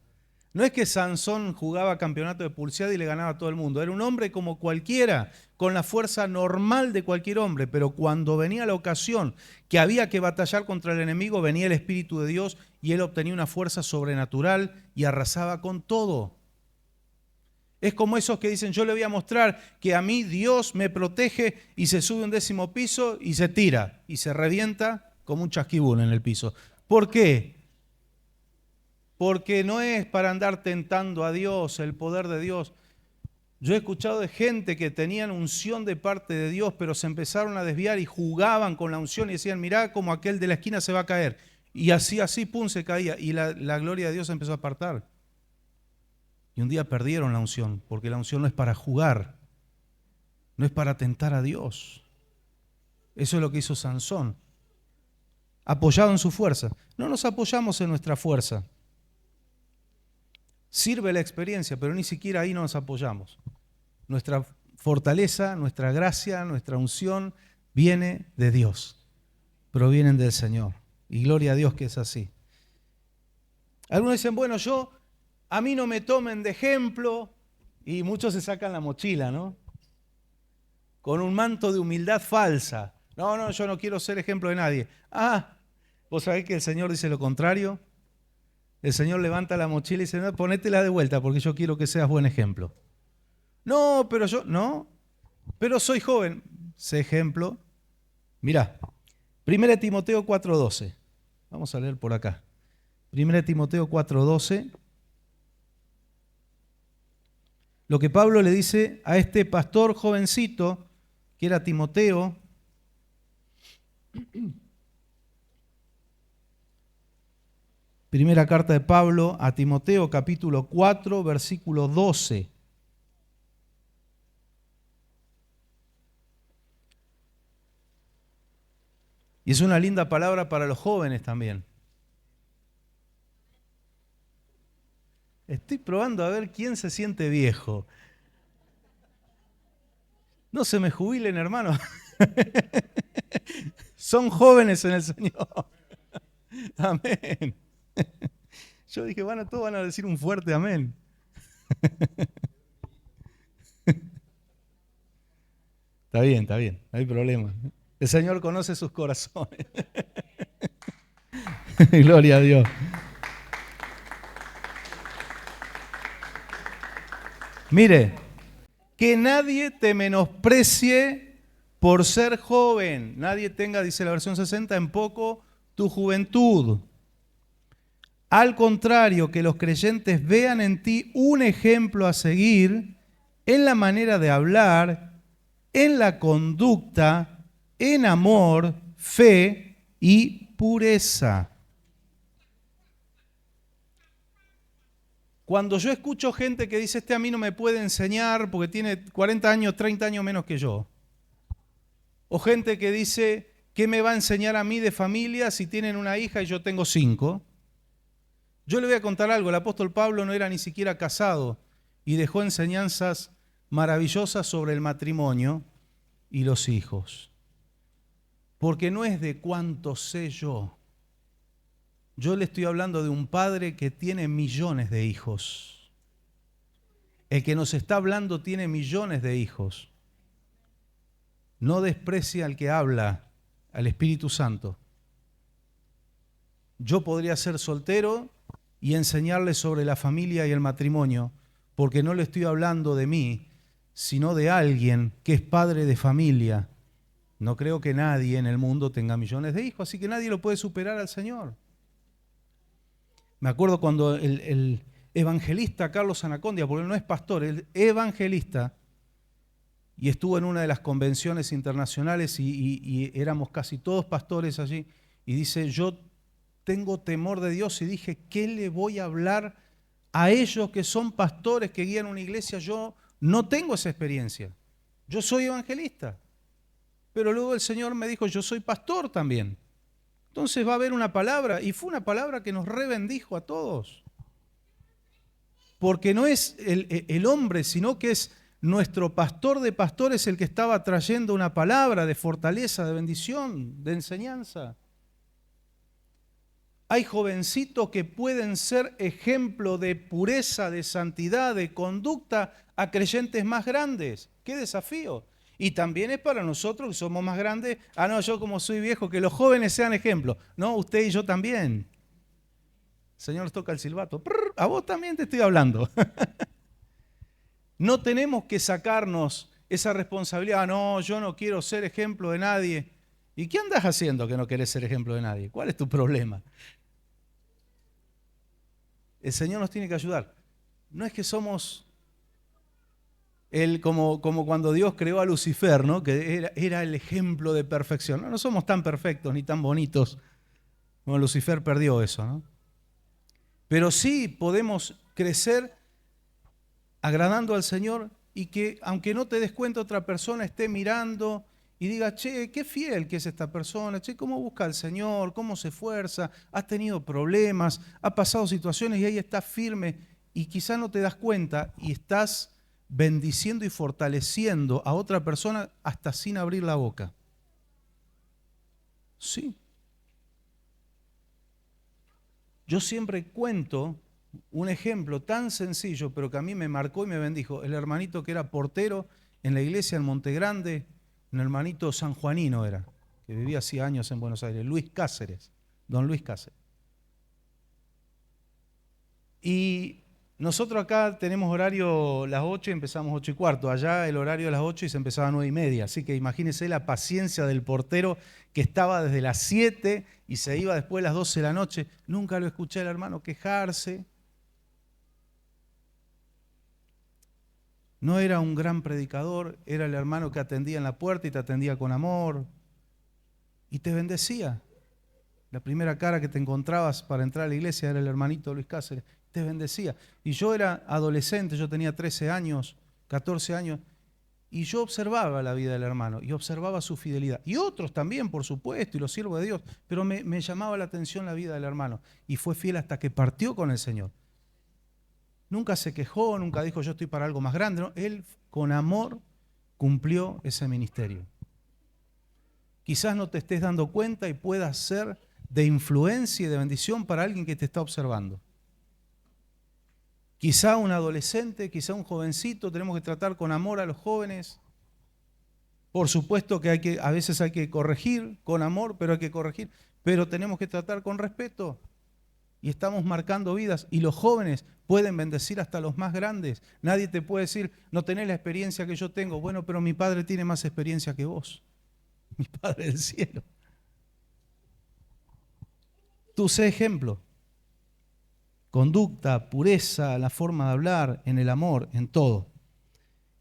No es que Sansón jugaba campeonato de pulseada y le ganaba a todo el mundo. Era un hombre como cualquiera, con la fuerza normal de cualquier hombre. Pero cuando venía la ocasión que había que batallar contra el enemigo, venía el Espíritu de Dios y él obtenía una fuerza sobrenatural y arrasaba con todo. Es como esos que dicen, yo le voy a mostrar que a mí Dios me protege y se sube a un 10º piso y se tira y se revienta como un chasquibún en el piso. ¿Por qué? Porque no es para andar tentando a Dios, el poder de Dios. Yo he escuchado de gente que tenían unción de parte de Dios, pero se empezaron a desviar y jugaban con la unción y decían, mirá como aquel de la esquina se va a caer. Y así, pum, se caía y la gloria de Dios se empezó a apartar. Y un día perdieron la unción, porque la unción no es para jugar, no es para tentar a Dios. Eso es lo que hizo Sansón, apoyado en su fuerza. No nos apoyamos en nuestra fuerza. Sirve la experiencia, pero ni siquiera ahí nos apoyamos. Nuestra fortaleza, nuestra gracia, nuestra unción viene de Dios, provienen del Señor. Y gloria a Dios que es así. Algunos dicen, bueno, a mí no me tomen de ejemplo, y muchos se sacan la mochila, ¿no? Con un manto de humildad falsa. No, yo no quiero ser ejemplo de nadie. ¿Vos sabés que el Señor dice lo contrario? El Señor levanta la mochila y dice, no, ponétela de vuelta porque yo quiero que seas buen ejemplo. No, pero soy joven. Sé ejemplo. Mirá, 1 Timoteo 4:12. Vamos a leer por acá. 1 Timoteo 4:12. Lo que Pablo le dice a este pastor jovencito, que era Timoteo, primera carta de Pablo a Timoteo, capítulo 4, versículo 12. Y es una linda palabra para los jóvenes también. Estoy probando a ver quién se siente viejo. No se me jubilen, hermano. Son jóvenes en el Señor. Amén. Yo dije, todos van a decir un fuerte amén. Está bien, no hay problema. El Señor conoce sus corazones. Gloria a Dios. Mire, que nadie te menosprecie por ser joven. Nadie tenga, dice la versión 60, en poco tu juventud. Al contrario, que los creyentes vean en ti un ejemplo a seguir en la manera de hablar, en la conducta, en amor, fe y pureza. Cuando yo escucho gente que dice, a mí no me puede enseñar porque tiene 40 años, 30 años menos que yo. O gente que dice, ¿qué me va a enseñar a mí de familia si tienen una hija y yo tengo 5? Yo le voy a contar algo, el apóstol Pablo no era ni siquiera casado y dejó enseñanzas maravillosas sobre el matrimonio y los hijos. Porque no es de cuánto sé yo. Yo le estoy hablando de un padre que tiene millones de hijos. El que nos está hablando tiene millones de hijos. No desprecia al que habla, al Espíritu Santo. Yo podría ser soltero y enseñarle sobre la familia y el matrimonio, porque no le estoy hablando de mí, sino de alguien que es padre de familia. No creo que nadie en el mundo tenga millones de hijos, así que nadie lo puede superar al Señor. Me acuerdo cuando el evangelista Carlos Anacondia, porque él no es pastor, el evangelista, y estuvo en una de las convenciones internacionales y éramos casi todos pastores allí, y dice, yo tengo temor de Dios y dije, ¿qué le voy a hablar a ellos que son pastores, que guían una iglesia? Yo no tengo esa experiencia, yo soy evangelista. Pero luego el Señor me dijo, yo soy pastor también. Entonces va a haber una palabra, y fue una palabra que nos rebendijo a todos. Porque no es el hombre, sino que es nuestro pastor de pastores el que estaba trayendo una palabra de fortaleza, de bendición, de enseñanza. Hay jovencitos que pueden ser ejemplo de pureza, de santidad, de conducta a creyentes más grandes. ¡Qué desafío! Y también es para nosotros que somos más grandes. Ah, no, yo como soy viejo, que los jóvenes sean ejemplo. No, usted y yo también. Señor, nos toca el silbato. A vos también te estoy hablando. No tenemos que sacarnos esa responsabilidad. No, yo no quiero ser ejemplo de nadie. ¿Y qué andas haciendo que no querés ser ejemplo de nadie? ¿Cuál es tu problema? El Señor nos tiene que ayudar. No es que somos como cuando Dios creó a Lucifer, ¿no? Que era el ejemplo de perfección. No, no somos tan perfectos ni tan bonitos como Lucifer perdió eso, ¿no? Pero sí podemos crecer agradando al Señor y que aunque no te des cuenta otra persona esté mirando y diga, che, qué fiel que es esta persona, che, cómo busca al Señor, cómo se esfuerza, has tenido problemas, ha pasado situaciones y ahí está firme y quizás no te das cuenta y estás bendiciendo y fortaleciendo a otra persona hasta sin abrir la boca. Sí. Yo siempre cuento un ejemplo tan sencillo, pero que a mí me marcó y me bendijo. El hermanito que era portero en la iglesia en Monte Grande, un hermanito sanjuanino era, que vivía hacía años en Buenos Aires, Luis Cáceres, don Luis Cáceres. Y nosotros acá tenemos horario las 8 y empezamos 8:15. Allá el horario a las 8 y se empezaba a 9:30. Así que imagínense la paciencia del portero que estaba desde las 7 y se iba después de las 12 de la noche. Nunca lo escuché al hermano quejarse. No era un gran predicador, era el hermano que atendía en la puerta y te atendía con amor y te bendecía. La primera cara que te encontrabas para entrar a la iglesia era el hermanito Luis Cáceres, te bendecía. Y yo era adolescente, yo tenía 13 años, 14 años, y yo observaba la vida del hermano y observaba su fidelidad. Y otros también, por supuesto, y los siervos de Dios, pero me llamaba la atención la vida del hermano. Y fue fiel hasta que partió con el Señor. Nunca se quejó, nunca dijo yo estoy para algo más grande. ¿No? Él con amor cumplió ese ministerio. Quizás no te estés dando cuenta y puedas ser de influencia y de bendición para alguien que te está observando. Quizá un adolescente, quizá un jovencito, tenemos que tratar con amor a los jóvenes. Por supuesto que a veces hay que corregir con amor, pero hay que corregir. Pero tenemos que tratar con respeto. Y estamos marcando vidas. Y los jóvenes pueden bendecir hasta los más grandes. Nadie te puede decir, no tenés la experiencia que yo tengo. Bueno, pero mi padre tiene más experiencia que vos. Mi Padre del cielo. Tú sé ejemplo. Conducta, pureza, la forma de hablar, en el amor, en todo.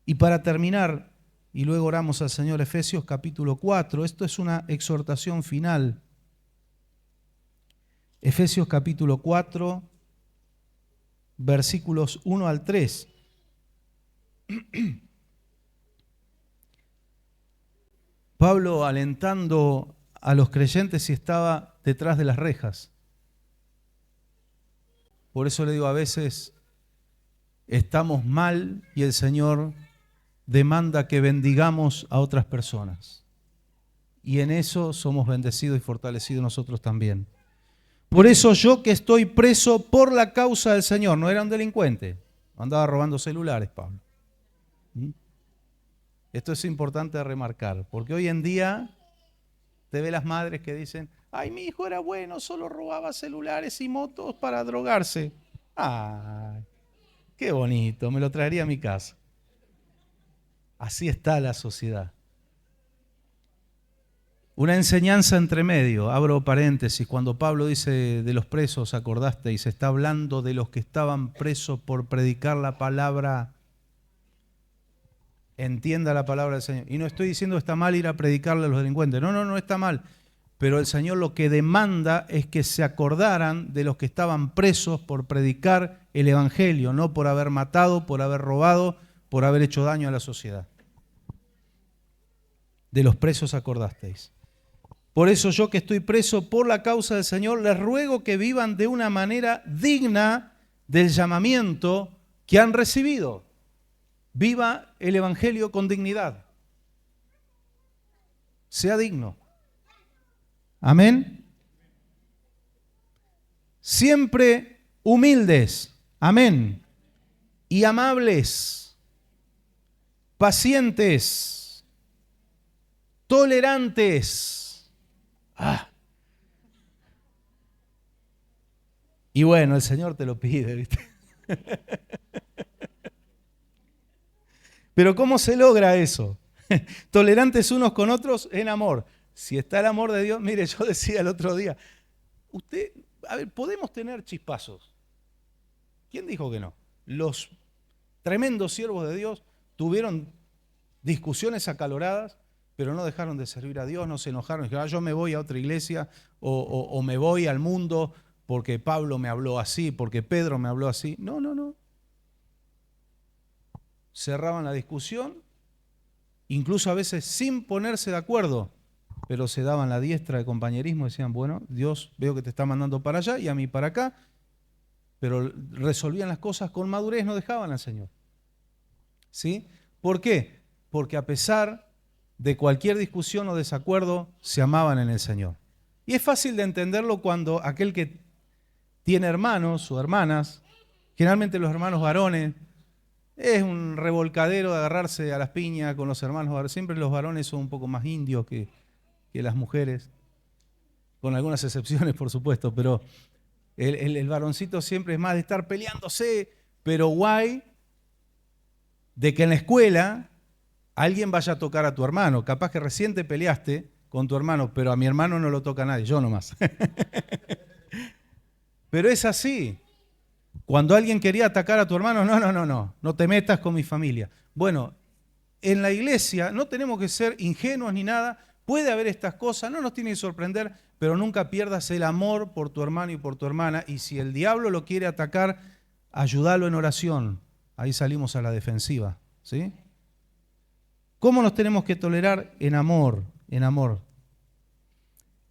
Y para terminar, y luego oramos al Señor, Efesios capítulo 4, esto es una exhortación final. Efesios capítulo 4, versículos 1 al 3. Pablo alentando a los creyentes y estaba detrás de las rejas. Por eso le digo, a veces estamos mal y el Señor demanda que bendigamos a otras personas. Y en eso somos bendecidos y fortalecidos nosotros también. Por eso yo que estoy preso por la causa del Señor, no era un delincuente, andaba robando celulares, Pablo. Esto es importante remarcar, porque hoy en día Te ve las madres que dicen, ay, mi hijo era bueno, solo robaba celulares y motos para drogarse. Ay, qué bonito, me lo traería a mi casa. Así está la sociedad. Una enseñanza entre medio, abro paréntesis, cuando Pablo dice de los presos, acordasteis, está hablando de los que estaban presos por predicar la palabra. Entienda la palabra del Señor. Y no estoy diciendo que está mal ir a predicarle a los delincuentes. No, no, no está mal. Pero el Señor lo que demanda es que se acordaran de los que estaban presos por predicar el Evangelio, no por haber matado, por haber robado, por haber hecho daño a la sociedad. De los presos acordasteis. Por eso yo que estoy preso por la causa del Señor, les ruego que vivan de una manera digna del llamamiento que han recibido. Viva el Evangelio con dignidad. Sea digno. Amén. Siempre humildes. Amén. Y amables. Pacientes. Tolerantes. Y bueno, el Señor te lo pide, ¿viste? Pero ¿cómo se logra eso? Tolerantes unos con otros en amor. Si está el amor de Dios, mire, yo decía el otro día, podemos tener chispazos. ¿Quién dijo que no? Los tremendos siervos de Dios tuvieron discusiones acaloradas, pero no dejaron de servir a Dios, no se enojaron, dijeron, yo me voy a otra iglesia o me voy al mundo porque Pablo me habló así, porque Pedro me habló así. No, no, no. Cerraban la discusión, incluso a veces sin ponerse de acuerdo, pero se daban la diestra de compañerismo, decían, bueno, Dios veo que te está mandando para allá y a mí para acá, pero resolvían las cosas con madurez, no dejaban al Señor. ¿Sí? ¿Por qué? Porque a pesar de cualquier discusión o desacuerdo, se amaban en el Señor. Y es fácil de entenderlo cuando aquel que tiene hermanos o hermanas, generalmente los hermanos varones, es un revolcadero de agarrarse a las piñas con los hermanos varones. Siempre los varones son un poco más indios que las mujeres, con algunas excepciones, por supuesto, pero el varoncito siempre es más de estar peleándose, pero guay de que en la escuela alguien vaya a tocar a tu hermano. Capaz que recién te peleaste con tu hermano, pero a mi hermano no lo toca nadie, yo nomás. Pero es así. Cuando alguien quería atacar a tu hermano, no te metas con mi familia. Bueno, en la iglesia no tenemos que ser ingenuos ni nada. Puede haber estas cosas, no nos tiene que sorprender, pero nunca pierdas el amor por tu hermano y por tu hermana. Y si el diablo lo quiere atacar, ayúdalo en oración. Ahí salimos a la defensiva, ¿sí? ¿Cómo nos tenemos que tolerar? En amor, en amor.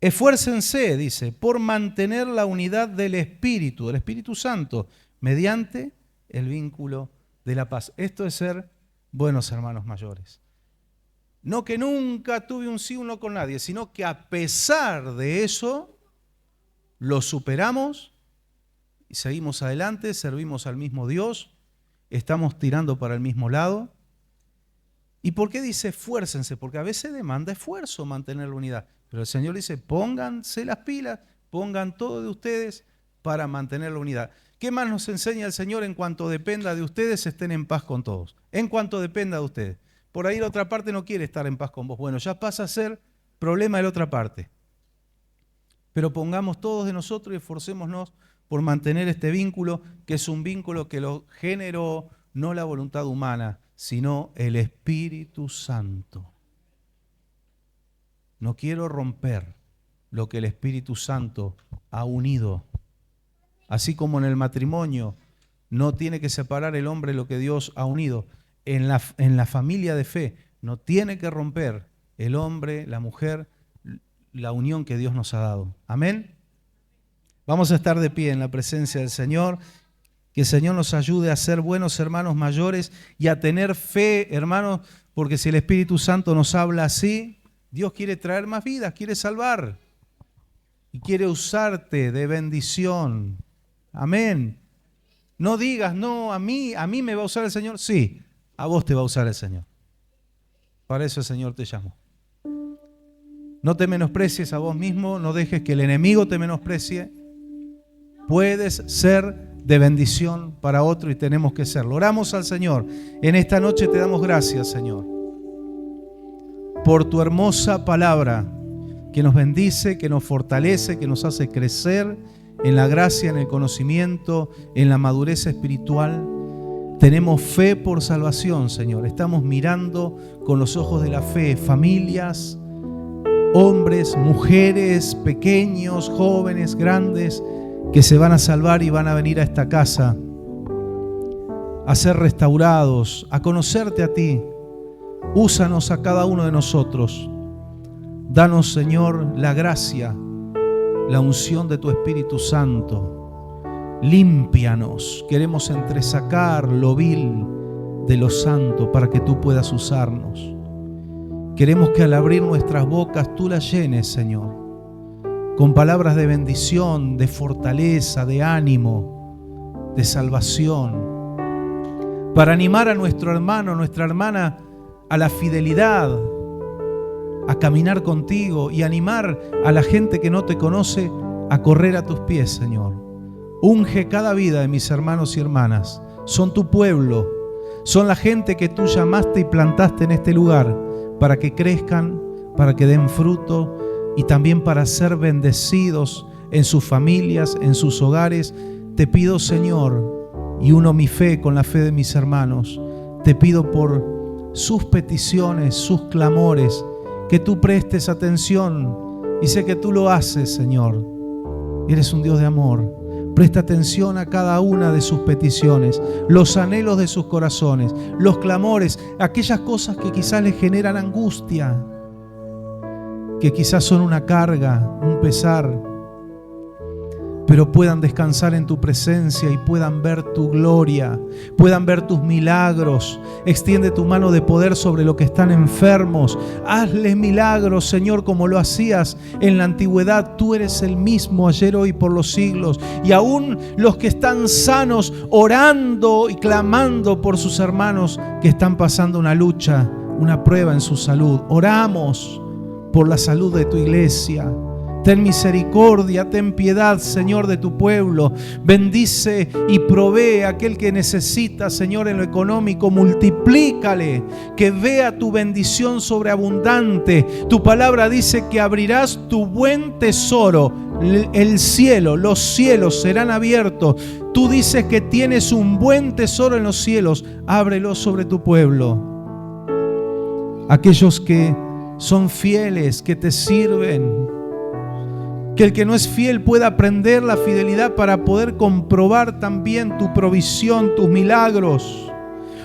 Esfuércense, dice, por mantener la unidad del Espíritu Santo, mediante el vínculo de la paz. Esto es ser buenos hermanos mayores. No que nunca tuve un sí uno con nadie, sino que a pesar de eso, lo superamos y seguimos adelante, servimos al mismo Dios, estamos tirando para el mismo lado. ¿Y por qué dice esfuércense? Porque a veces demanda esfuerzo mantener la unidad. Pero el Señor dice, pónganse las pilas, pongan todo de ustedes para mantener la unidad. ¿Qué más nos enseña el Señor? En cuanto dependa de ustedes, estén en paz con todos. En cuanto dependa de ustedes. Por ahí la otra parte no quiere estar en paz con vos. Bueno, ya pasa a ser problema de la otra parte. Pero pongamos todos de nosotros y esforcémonos por mantener este vínculo, que es un vínculo que lo generó no la voluntad humana, sino el Espíritu Santo. No quiero romper lo que el Espíritu Santo ha unido. Así como en el matrimonio no tiene que separar el hombre lo que Dios ha unido. En la familia de fe no tiene que romper el hombre, la mujer, la unión que Dios nos ha dado. Amén. Vamos a estar de pie en la presencia del Señor. Que el Señor nos ayude a ser buenos hermanos mayores y a tener fe, hermanos, porque si el Espíritu Santo nos habla así, Dios quiere traer más vidas, quiere salvar y quiere usarte de bendición. Amén. No digas, no, a mí me va a usar el Señor. Sí, a vos te va a usar el Señor. Para eso el Señor te llamó. No te menosprecies a vos mismo, no dejes que el enemigo te menosprecie. Puedes ser de bendición para otro y tenemos que serlo. Oramos al Señor. En esta noche te damos gracias, Señor, por tu hermosa palabra que nos bendice, que nos fortalece, que nos hace crecer en la gracia, en el conocimiento, en la madurez espiritual. Tenemos fe por salvación, Señor. Estamos mirando con los ojos de la fe familias, hombres, mujeres, pequeños, jóvenes, grandes, que se van a salvar y van a venir a esta casa a ser restaurados, a conocerte a ti. Úsanos a cada uno de nosotros. Danos, Señor, la gracia, la unción de tu Espíritu Santo. Límpianos. Queremos entresacar lo vil de lo santo para que tú puedas usarnos. Queremos que al abrir nuestras bocas tú las llenes, Señor, con palabras de bendición, de fortaleza, de ánimo, de salvación, para animar a nuestro hermano, a nuestra hermana a la fidelidad, a caminar contigo y animar a la gente que no te conoce a correr a tus pies, Señor. Unge cada vida de mis hermanos y hermanas. Son tu pueblo, son la gente que tú llamaste y plantaste en este lugar para que crezcan, para que den fruto y también para ser bendecidos en sus familias, en sus hogares. Te pido, Señor, y uno mi fe con la fe de mis hermanos, te pido por sus peticiones, sus clamores, que tú prestes atención, y sé que tú lo haces, Señor. Eres un Dios de amor. Presta atención a cada una de sus peticiones, los anhelos de sus corazones, los clamores, aquellas cosas que quizás les generan angustia, que quizás son una carga, un pesar, pero puedan descansar en tu presencia y puedan ver tu gloria, puedan ver tus milagros. Extiende tu mano de poder sobre los que están enfermos. Hazles milagros, Señor, como lo hacías en la antigüedad. Tú eres el mismo ayer, hoy, por los siglos. Y aún los que están sanos, orando y clamando por sus hermanos que están pasando una lucha, una prueba en su salud. Oramos por la salud de tu iglesia. Ten misericordia, ten piedad, Señor, de tu pueblo. Bendice y provee a aquel que necesita, Señor, en lo económico. Multiplícale, que vea tu bendición sobreabundante. Tu palabra dice que abrirás tu buen tesoro, el cielo, los cielos serán abiertos. Tú dices que tienes un buen tesoro en los cielos. Ábrelo sobre tu pueblo. Aquellos que son fieles, que te sirven. Que el que no es fiel pueda aprender la fidelidad para poder comprobar también tu provisión, tus milagros.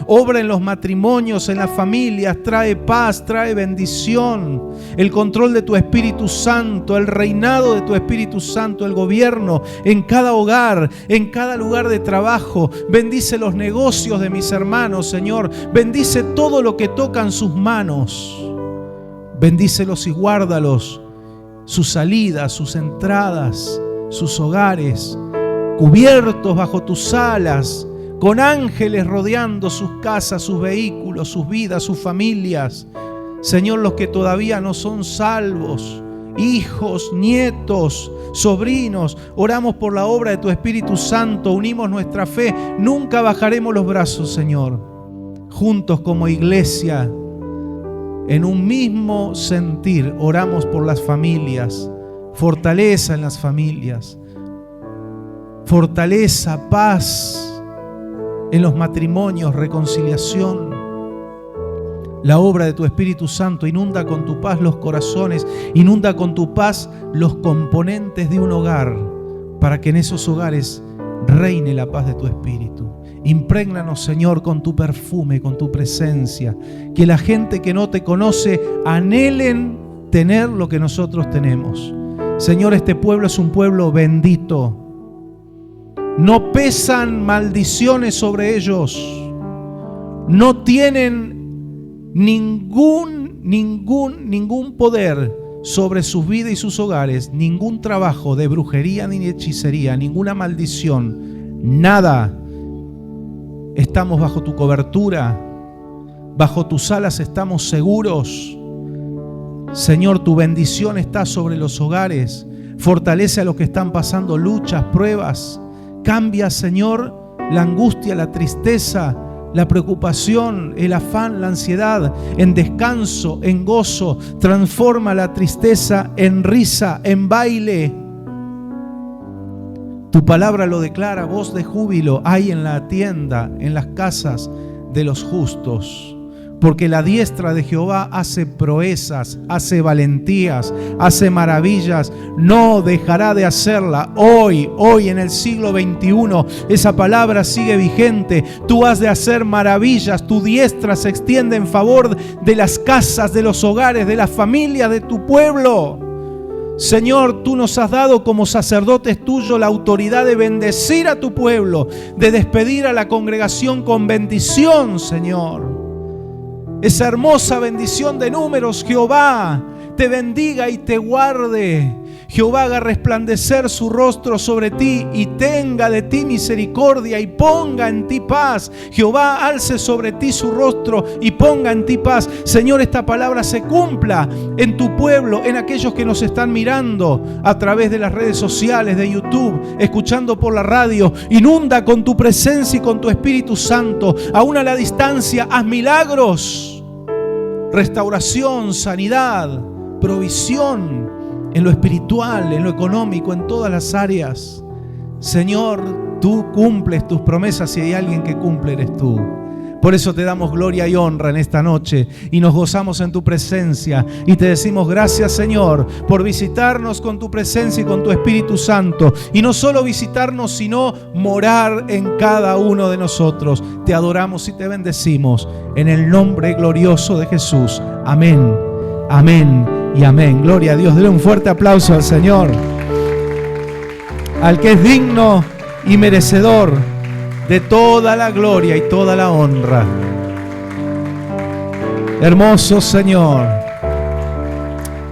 Obra en los matrimonios, en las familias, trae paz, trae bendición. El control de tu Espíritu Santo, el reinado de tu Espíritu Santo, el gobierno en cada hogar, en cada lugar de trabajo. Bendice los negocios de mis hermanos, Señor. Bendice todo lo que tocan sus manos. Bendícelos y guárdalos. Sus salidas, sus entradas, sus hogares, cubiertos bajo tus alas, con ángeles rodeando sus casas, sus vehículos, sus vidas, sus familias. Señor, los que todavía no son salvos, hijos, nietos, sobrinos, oramos por la obra de tu Espíritu Santo, unimos nuestra fe, nunca bajaremos los brazos, Señor. Juntos como iglesia, en un mismo sentir, oramos por las familias, fortaleza en las familias, fortaleza, paz en los matrimonios, reconciliación. La obra de tu Espíritu Santo inunda con tu paz los corazones, inunda con tu paz los componentes de un hogar, para que en esos hogares reine la paz de tu Espíritu. Imprégnanos, Señor, con tu perfume, con tu presencia. Que la gente que no te conoce anhelen tener lo que nosotros tenemos. Señor, este pueblo es un pueblo bendito. No pesan maldiciones sobre ellos. No tienen ningún poder sobre sus vidas y sus hogares. Ningún trabajo de brujería ni hechicería, ninguna maldición. Nada. Estamos bajo tu cobertura, bajo tus alas estamos seguros. Señor, tu bendición está sobre los hogares. Fortalece a los que están pasando luchas, pruebas. Cambia, Señor, la angustia, la tristeza, la preocupación, el afán, la ansiedad, en descanso, en gozo. Transforma la tristeza en risa, en baile. Tu palabra lo declara, voz de júbilo hay en la tienda, en las casas de los justos. Porque la diestra de Jehová hace proezas, hace valentías, hace maravillas. No dejará de hacerla. Hoy en el siglo XXI, esa palabra sigue vigente. Tú has de hacer maravillas. Tu diestra se extiende en favor de las casas, de los hogares, de las familias de tu pueblo. Señor, tú nos has dado como sacerdotes tuyos la autoridad de bendecir a tu pueblo, de despedir a la congregación con bendición, Señor. Esa hermosa bendición de Números, Jehová te bendiga y te guarde. Jehová haga resplandecer su rostro sobre ti y tenga de ti misericordia y ponga en ti paz. Jehová alce sobre ti su rostro y ponga en ti paz. Señor, esta palabra se cumpla en tu pueblo, en aquellos que nos están mirando a través de las redes sociales, de YouTube, escuchando por la radio. Inunda con tu presencia y con tu Espíritu Santo. Aún a la distancia, haz milagros, restauración, sanidad, provisión. En lo espiritual, en lo económico, en todas las áreas. Señor, tú cumples tus promesas. Si hay alguien que cumple, eres tú. Por eso te damos gloria y honra en esta noche y nos gozamos en tu presencia y te decimos gracias, Señor, por visitarnos con tu presencia y con tu Espíritu Santo. Y no solo visitarnos, sino morar en cada uno de nosotros. Te adoramos y te bendecimos en el nombre glorioso de Jesús. Amén, amén y amén. Gloria a Dios. Denle un fuerte aplauso al Señor, al que es digno y merecedor de toda la gloria y toda la honra. Hermoso Señor,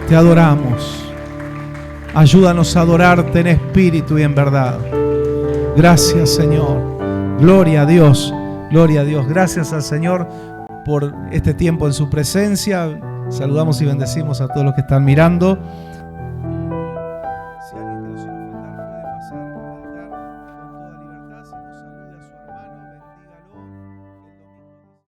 te adoramos. Ayúdanos a adorarte en espíritu y en verdad. Gracias, Señor. Gloria a Dios, gloria a Dios. Gracias al Señor por este tiempo en su presencia. Saludamos y bendecimos a todos los que están mirando. Si alguien